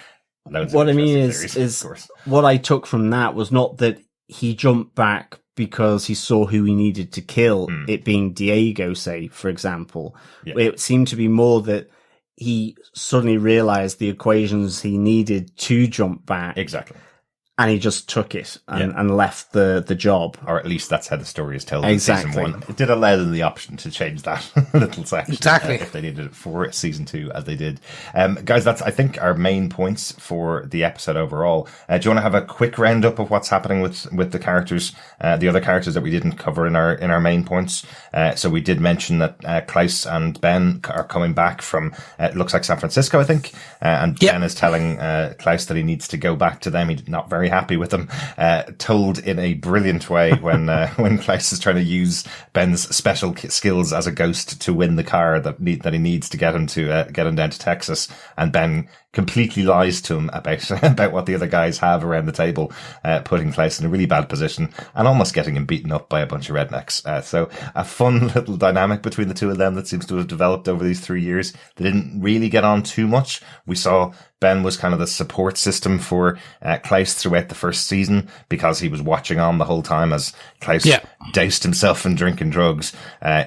What I mean is what I took from that was not that he jumped back because he saw who he needed to kill, it being Diego, say, for example. Yeah. It seemed to be more that he suddenly realized the equations he needed to jump back. Exactly. And he just took it and left the job. Or at least that's how the story is told in season 1. It did allow them the option to change that little section. Exactly. If they needed it for season 2, as they did. Guys, that's, I think, our main points for the episode overall. Do you want to have a quick roundup of what's happening with the characters, the other characters that we didn't cover in our main points? So we did mention that Klaus and Ben are coming back from, it looks like San Francisco, I think. And Ben is telling Klaus that he needs to go back to them. He's not very happy with them, told in a brilliant way when Klaus is trying to use Ben's special skills as a ghost to win the car that he needs to get him down to Texas, and Ben completely lies to him about what the other guys have around the table, putting Klaus in a really bad position and almost getting him beaten up by a bunch of rednecks. So a fun little dynamic between the two of them that seems to have developed over these 3 years. They didn't really get on too much. We saw Ben was kind of the support system for Klaus throughout the first season, because he was watching on the whole time as Klaus doused himself in drinking drugs.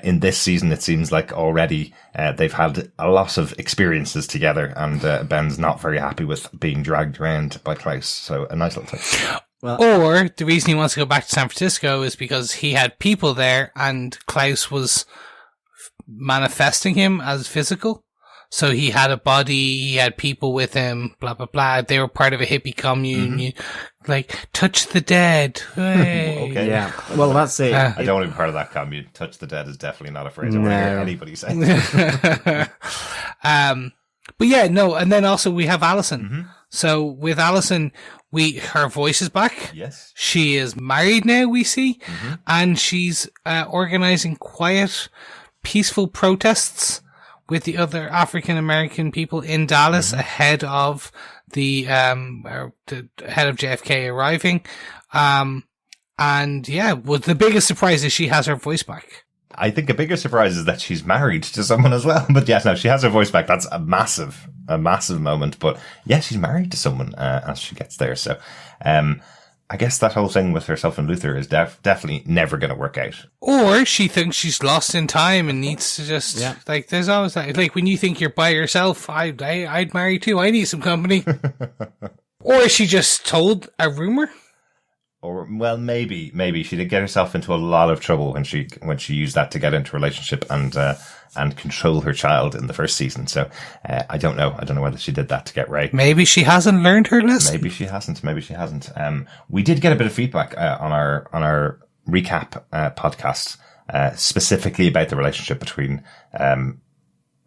In this season, it seems like already they've had a lot of experiences together, and Ben's not very happy with being dragged around by Klaus. So a nice little thing. Or the reason he wants to go back to San Francisco is because he had people there, and Klaus was manifesting him as physical. So he had a body, he had people with him, blah, blah, blah. They were part of a hippie commune. Like, touch the dead. Hey. Okay. Yeah. Well, that's it. I don't want to be part of that commune. Touch the dead is definitely not a phrase I want to hear anybody say. But yeah, no. And then also we have Alison. So with Alison, her voice is back. Yes. She is married now, we see. And she's organizing quiet, peaceful protests with the other African American people in Dallas ahead of the head of JFK arriving. And yeah, the biggest surprise is she has her voice back. I think a bigger surprise is that she's married to someone as well. But yes, no, she has her voice back. That's a massive moment. But yeah, she's married to someone as she gets there. So I guess that whole thing with herself and Luther is definitely never going to work out. Or she thinks she's lost in time and needs to just, like, there's always that. Like, when you think you're by yourself, I'd marry too. I need some company. Or she just told a rumor. Or, well, maybe she did get herself into a lot of trouble when she used that to get into a relationship and control her child in the first season. So, I don't know whether she did that to get Ray. Maybe she hasn't learned her lesson. Maybe she hasn't. We did get a bit of feedback, on our recap, podcast, specifically about the relationship between,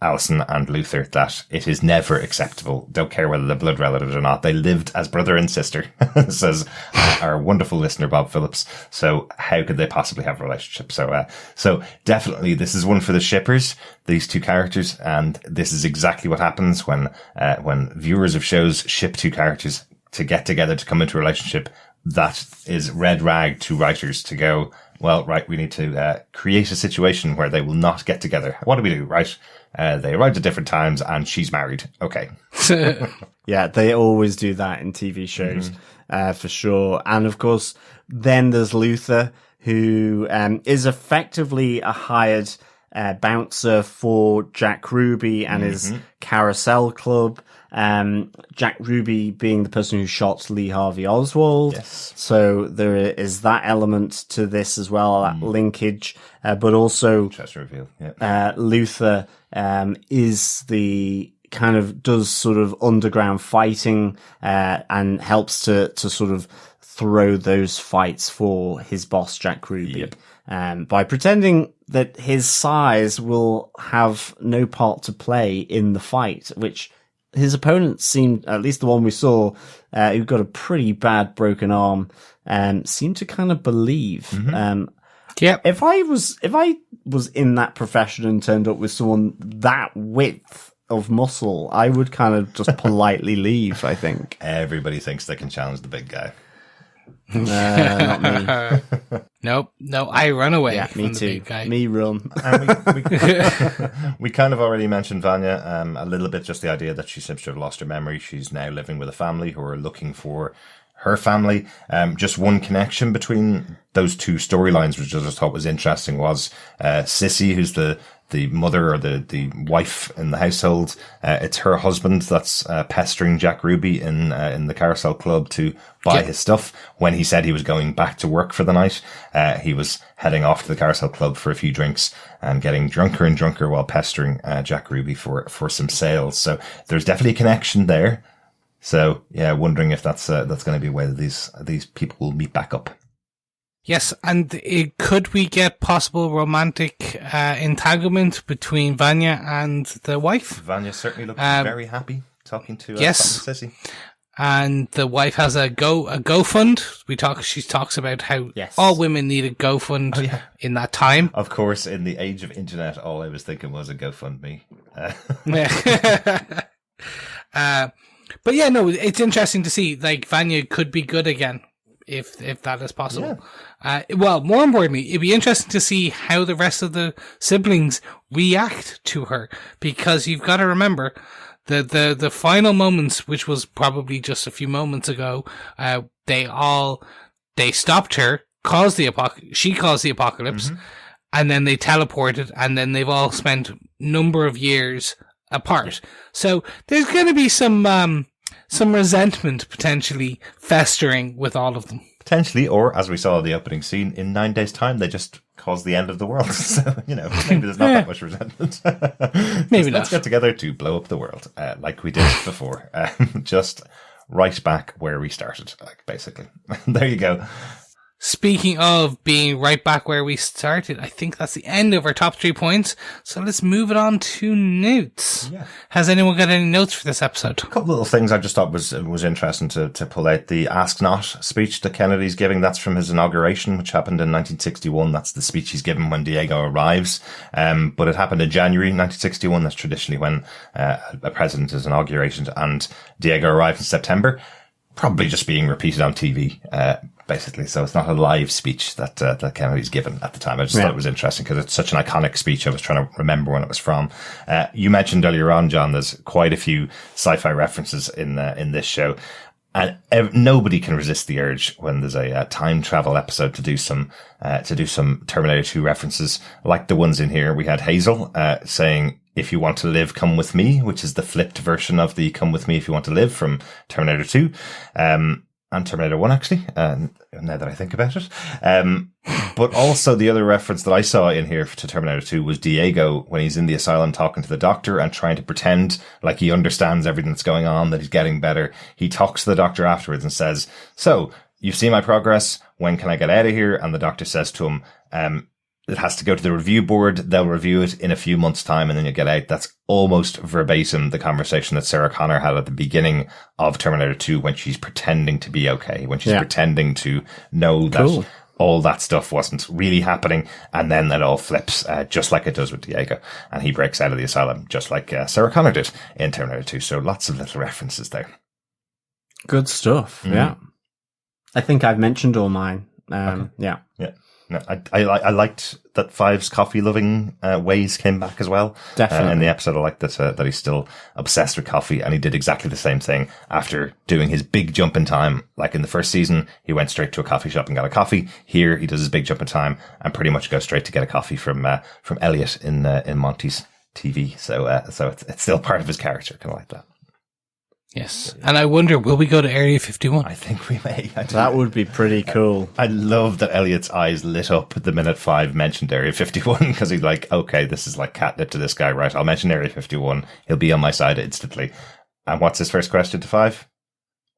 Alison and Luther, that it is never acceptable. Don't care whether they're blood relatives or not. They lived as brother and sister, says our wonderful listener, Bob Phillips. So how could they possibly have a relationship? So definitely this is one for the shippers, these two characters. And this is exactly what happens when viewers of shows ship two characters to get together to come into a relationship. That is red rag to writers to go, well, right, we need to create a situation where they will not get together. What do we do? Right. They arrived at different times and she's married. Okay. Yeah, they always do that in TV shows, for sure. And of course, then there's Luther, who is effectively a hired bouncer for Jack Ruby and his Carousel Club. Jack Ruby being the person who shot Lee Harvey Oswald. Yes. So there is that element to this as well, that linkage. But also, Luther is the kind of does sort of underground fighting and helps to sort of throw those fights for his boss, Jack Ruby, by pretending that his size will have no part to play in the fight, which his opponent seemed, at least the one we saw, who got a pretty bad broken arm, seemed to kind of believe. If I was in that profession and turned up with someone that width of muscle, I would kind of just politely leave, I think. Everybody thinks they can challenge the big guy. Not me. No, I run away from me the too. big guy. Me run. We kind of already mentioned Vanya a little bit, just the idea that she seems to have lost her memory. She's now living with a family who are looking for her family. Just one connection between those two storylines, which I just thought was interesting, was Sissy, who's the mother or the wife in the household. It's her husband that's pestering Jack Ruby in the Carousel Club to buy his stuff. When he said he was going back to work for the night, he was heading off to the Carousel Club for a few drinks and getting drunker and drunker while pestering Jack Ruby for some sales. So there's definitely a connection there. So yeah, wondering if that's going to be a way that these people will meet back up. Yes, and could we get possible romantic entanglement between Vanya and the wife? Vanya certainly looks very happy talking to Sissy. And the wife has a GoFund. She talks about how all women need a GoFund in that time. Of course, in the age of internet, all I was thinking was a GoFundMe. But yeah, no, it's interesting to see, like, Vanya could be good again, if that is possible. Yeah. Well, more importantly, it'd be interesting to see how the rest of the siblings react to her, because you've got to remember the final moments, which was probably just a few moments ago, they stopped her, she caused the apocalypse, and then they teleported, and then they've all spent number of years apart. So there's going to be some resentment potentially festering with all of them. Potentially, or as we saw in the opening scene, in 9 days' time, they just caused the end of the world. So, maybe there's not that much resentment. Maybe Let's get together to blow up the world, like we did before. Just right back where we started, basically. There you go. Speaking of being right back where we started, I think that's the end of our top 3 points. So let's move it on to notes. Yeah. Has anyone got any notes for this episode? A couple little things I just thought was interesting to pull out. The Ask Not speech that Kennedy's giving, that's from his inauguration, which happened in 1961. That's the speech he's given when Diego arrives. But it happened in January 1961. That's traditionally when a president is inaugurated, and Diego arrived in September. Probably just being repeated on TV, basically. So it's not a live speech that Kennedy's given at the time. I just thought it was interesting because it's such an iconic speech. I was trying to remember when it was from. You mentioned earlier on, John, there's quite a few sci-fi references in this show. And nobody can resist the urge when there's a time travel episode to do some Terminator 2 references, like the ones in here. We had Hazel, saying, "If you want to live, come with me," which is the flipped version of the "come with me if you want to live" from Terminator 2. And Terminator 1, actually, now that I think about it. But also the other reference that I saw in here to Terminator 2 was Diego when he's in the asylum talking to the doctor and trying to pretend like he understands everything that's going on, that he's getting better. He talks to the doctor afterwards and says, "So, you've seen my progress. When can I get out of here?" And the doctor says to him, it has to go to the review board. They'll review it in a few months' time and then you get out. That's almost verbatim the conversation that Sarah Connor had at the beginning of Terminator 2 when she's pretending to be okay, when she's pretending to know that all that stuff wasn't really happening. And then that all flips, just like it does with Diego. And he breaks out of the asylum, just like Sarah Connor did in Terminator 2. So lots of little references there. Good stuff. Yeah. I think I've mentioned all mine. Okay. Yeah. No, I liked that Five's coffee loving ways came back as well. Definitely. In the episode, I liked that he's still obsessed with coffee, and he did exactly the same thing after doing his big jump in time. Like in the first season, he went straight to a coffee shop and got a coffee. Here, he does his big jump in time and pretty much goes straight to get a coffee from Elliot in Monty's TV. So it's still part of his character, kind of like that. Yes. And I wonder, will we go to Area 51? I think we may. That would be pretty cool. I love that Elliot's eyes lit up the minute Five mentioned Area 51 because he's like, okay, this is like catnip to this guy, right? I'll mention Area 51. He'll be on my side instantly. And what's his first question to Five?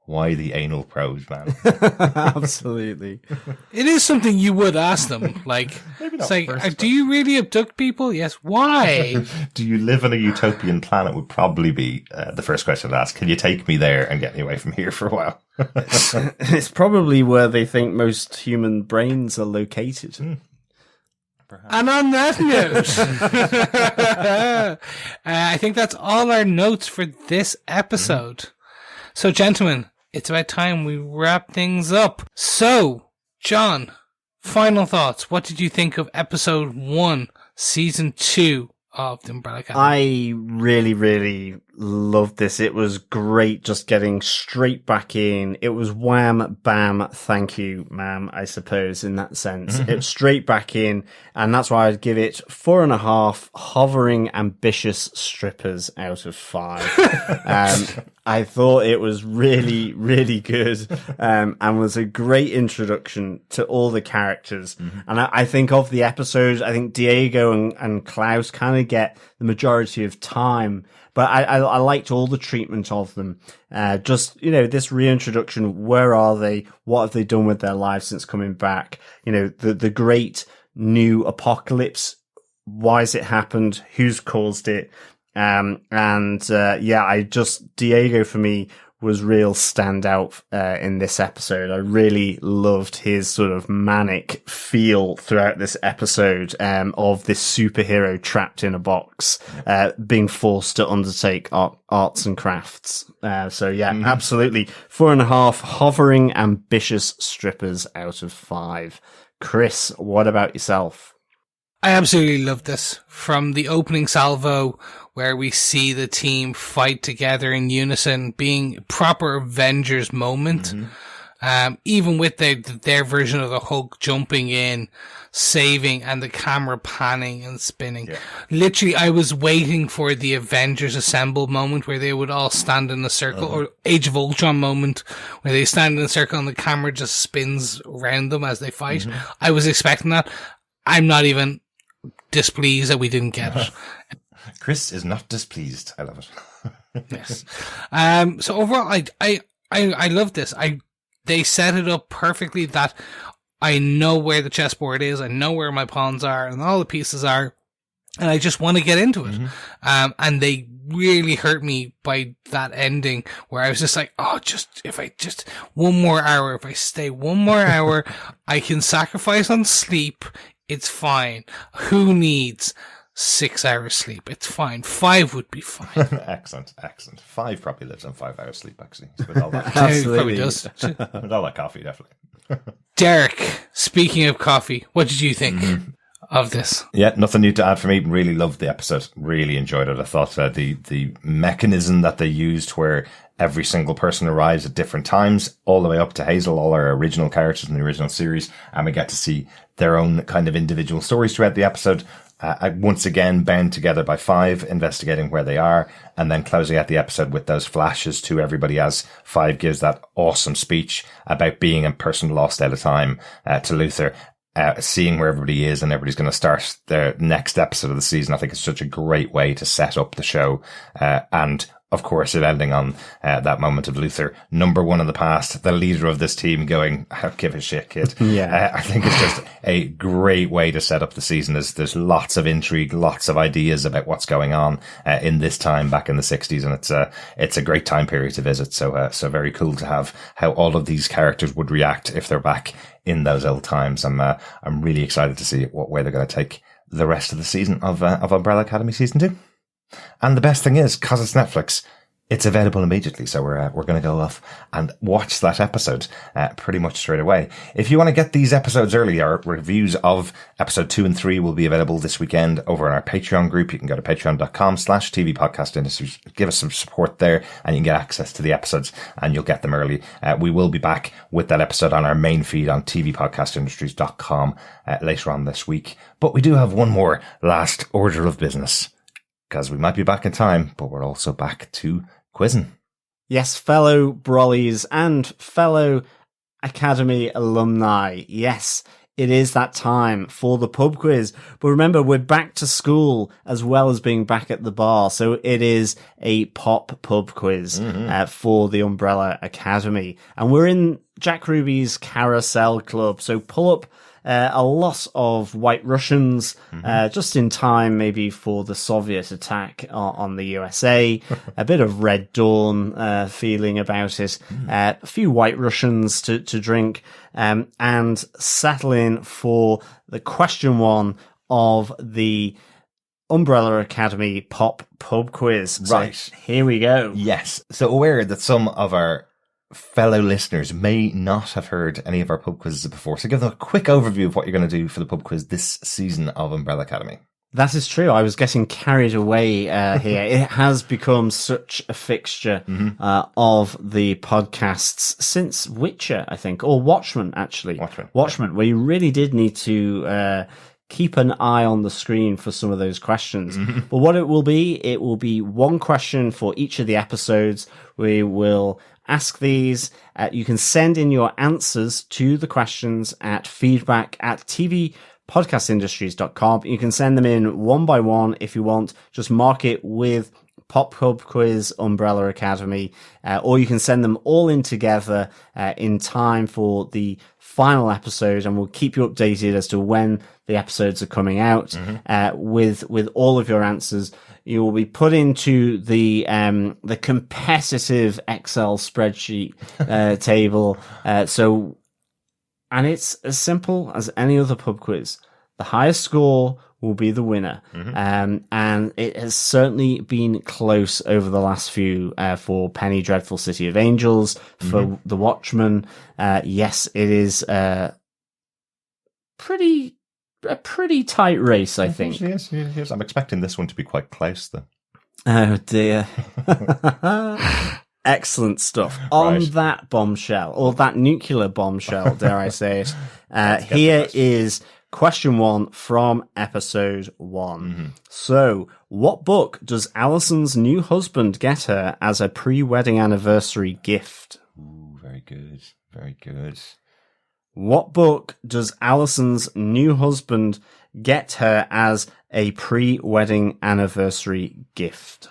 Why the anal probes, man? Absolutely. It is something you would ask them. Like, it's like, do you really abduct people? Yes. Why? Do you live on a utopian planet would probably be the first question to ask. Can you take me there and get me away from here for a while? It's probably where they think most human brains are located. And on that note, I think that's all our notes for this episode. So, gentlemen, it's about time we wrap things up. So, John, final thoughts. What did you think of episode 1, season 2 of the Umbrella Academy? I really, really loved this. It was great just getting straight back in. It was wham, bam, thank you, ma'am, I suppose, in that sense. It was straight back in, and that's why I'd give it 4.5 hovering, ambitious strippers out of 5. I thought it was really, really good, and was a great introduction to all the characters. And I think of the episode, I think Diego and Klaus kind of get the majority of time, but I liked all the treatment of them. Just, this reintroduction, where are they? What have they done with their lives since coming back? The great new apocalypse. Why has it happened? Who's caused it? Diego for me was real standout in this episode. I really loved his sort of manic feel throughout this episode of this superhero trapped in a box, being forced to undertake arts and crafts. Absolutely. 4.5 hovering, ambitious strippers out of 5. Chris, what about yourself? I absolutely love this. From the opening salvo, where we see the team fight together in unison, being proper Avengers moment. Even with their version of the Hulk jumping in, saving, and the camera panning and spinning. Yeah. Literally, I was waiting for the Avengers Assemble moment where they would all stand in a circle, or Age of Ultron moment where they stand in a circle and the camera just spins around them as they fight. I was expecting that. I'm not even displeased that we didn't get it. Chris is not displeased. I love it. Yes. So overall, I love this. They set it up perfectly that I know where the chessboard is. I know where my pawns are and all the pieces are. And I just want to get into it. And they really hurt me by that ending where I was just like, if I one more hour, if I stay one more hour, I can sacrifice on sleep. It's fine. Who needs 6 hours sleep? It's fine. 5 would be fine. Excellent. 5 probably lives on 5 hours sleep, actually. With all that, probably does. With all that coffee, definitely. Derek, speaking of coffee, what did you think of this? Yeah, nothing new to add for me. Really loved the episode. Really enjoyed it. I thought the mechanism that they used where every single person arrives at different times, all the way up to Hazel, all our original characters in the original series, and we get to see their own kind of individual stories throughout the episode. Once again, bound together by 5, investigating where they are, and then closing out the episode with those flashes to everybody as 5 gives that awesome speech about being a person lost out of time to Luther. Seeing where everybody is and everybody's going to start their next episode of the season. I think it's such a great way to set up the show. And of course, it ending on that moment of Luther, number 1 in the past, the leader of this team going, give a shit, kid. I think it's just a great way to set up the season. There's lots of intrigue, lots of ideas about what's going on in this time back in the 60s. And it's a great time period to visit. So very cool to have how all of these characters would react if they're back in those old times. I'm really excited to see what way they're going to take the rest of the season of Umbrella Academy season 2. And the best thing is, because it's Netflix, it's available immediately. So we're going to go off and watch that episode pretty much straight away. If you want to get these episodes early, our reviews of episode 2 and 3 will be available this weekend over on our Patreon group. You can go to patreon.com/TV Podcast Industries. Give us some support there and you can get access to the episodes and you'll get them early. We will be back with that episode on our main feed on tvpodcastindustries.com later on this week. But we do have one more last order of business, because we might be back in time, but we're also back to quizzing. Yes, fellow Brollies and fellow Academy alumni. Yes, it is that time for the pub quiz. But remember, we're back to school as well as being back at the bar. So it is a pop pub quiz for the Umbrella Academy. And we're in Jack Ruby's Carousel Club. So pull up a lot of White Russians, just in time maybe for the Soviet attack on the USA. A bit of Red Dawn feeling about it. A few White Russians to drink, and settle in for the question one of the Umbrella Academy Pop Pub Quiz. Right. So here we go. Yes. So aware that some of our fellow listeners may not have heard any of our pub quizzes before. So give them a quick overview of what you're going to do for the pub quiz this season of Umbrella Academy. That is true. I was getting carried away here. It has become such a fixture of the podcasts since Witcher, I think, or Watchmen, actually. Watchmen, where you really did need to keep an eye on the screen for some of those questions. But what it will be one question for each of the episodes. We will ask these. You can send in your answers to the questions at feedback@tvpodcastindustries.com. You can send them in one by one if you want. Just mark it with Pop Pub Quiz Umbrella Academy, or you can send them all in together in time for the final episode, and we'll keep you updated as to when the episodes are coming out with all of your answers. You will be put into the competitive Excel spreadsheet table. And it's as simple as any other pub quiz. The highest score will be the winner. And it has certainly been close over the last few for Penny Dreadful City of Angels, for The Watchmen. Yes, it is a pretty tight race, I think. Yes. I'm expecting this one to be quite close, though. Oh, dear. Excellent stuff. On that bombshell, or that nuclear bombshell, dare I say it, here is question one from episode 1. So, what book does Alison's new husband get her as a pre-wedding anniversary gift? Ooh, very good. Very good. What book does Alison's new husband get her as a pre-wedding anniversary gift?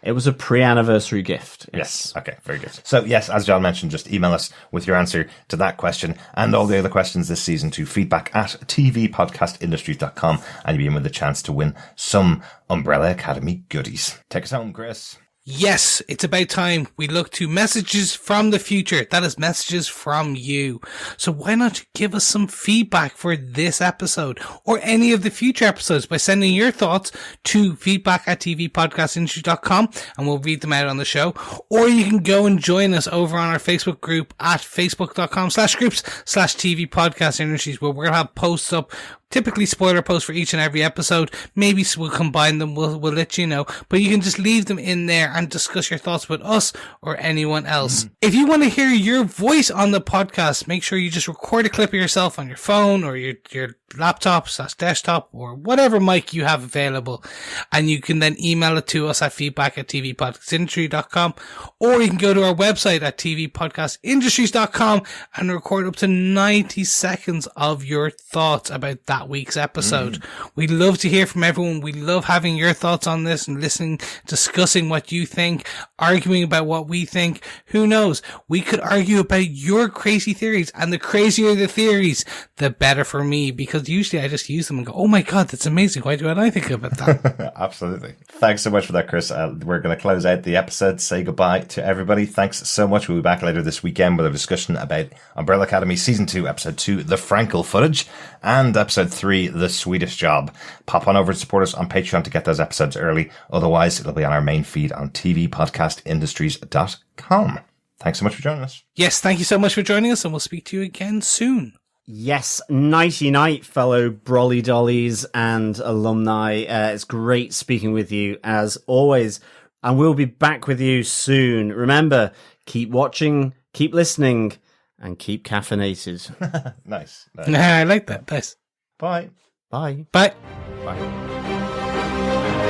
It was a pre-anniversary gift. Yes. Okay, very good. So, yes, as John mentioned, just email us with your answer to that question and all the other questions this season to feedback@tvpodcastindustries.com, and you'll be in with a chance to win some Umbrella Academy goodies. Take us home, Chris. Yes, it's about time we look to messages from the future. That is messages from you. So why not give us some feedback for this episode or any of the future episodes by sending your thoughts to feedback@tvpodcastindustries.com, and we'll read them out on the show. Or you can go and join us over on our Facebook group at facebook.com/groups/tvpodcastindustries, where we're going to have posts up, typically spoiler posts for each and every episode. Maybe we'll combine them. We'll let you know. But you can just leave them in there and discuss your thoughts with us or anyone else. If you want to hear your voice on the podcast, make sure you just record a clip of yourself on your phone or your laptop/desktop or whatever mic you have available. And you can then email it to us at feedback@tvpodcastindustry.com, or you can go to our website at tvpodcastindustries.com and record up to 90 seconds of your thoughts about that week's episode. We love to hear from everyone. We love having your thoughts on this and listening, discussing what you think, arguing about what we think. Who knows? We could argue about your crazy theories, and the crazier the theories, the better for me, because usually I just use them and go, oh my God, that's amazing. Why do I think about that? Absolutely. Thanks so much for that, Chris. We're going to close out the episode, say goodbye to everybody. Thanks so much. We'll be back later this weekend with a discussion about Umbrella Academy Season 2, Episode 2, The Frankel Footage, and Episode 3, The Swedish Job. Pop on over and support us on Patreon to get those episodes early. Otherwise, it'll be on our main feed on tvpodcastindustries.com. Thanks so much for joining us. Yes, thank you so much for joining us, and we'll speak to you again soon. Yes, nighty night, fellow Brolly Dollies and alumni. It's great speaking with you as always, and we'll be back with you soon. Remember, keep watching, keep listening, and keep caffeinated. Nice. I like that. Nice. Bye. Bye. Bye. Bye.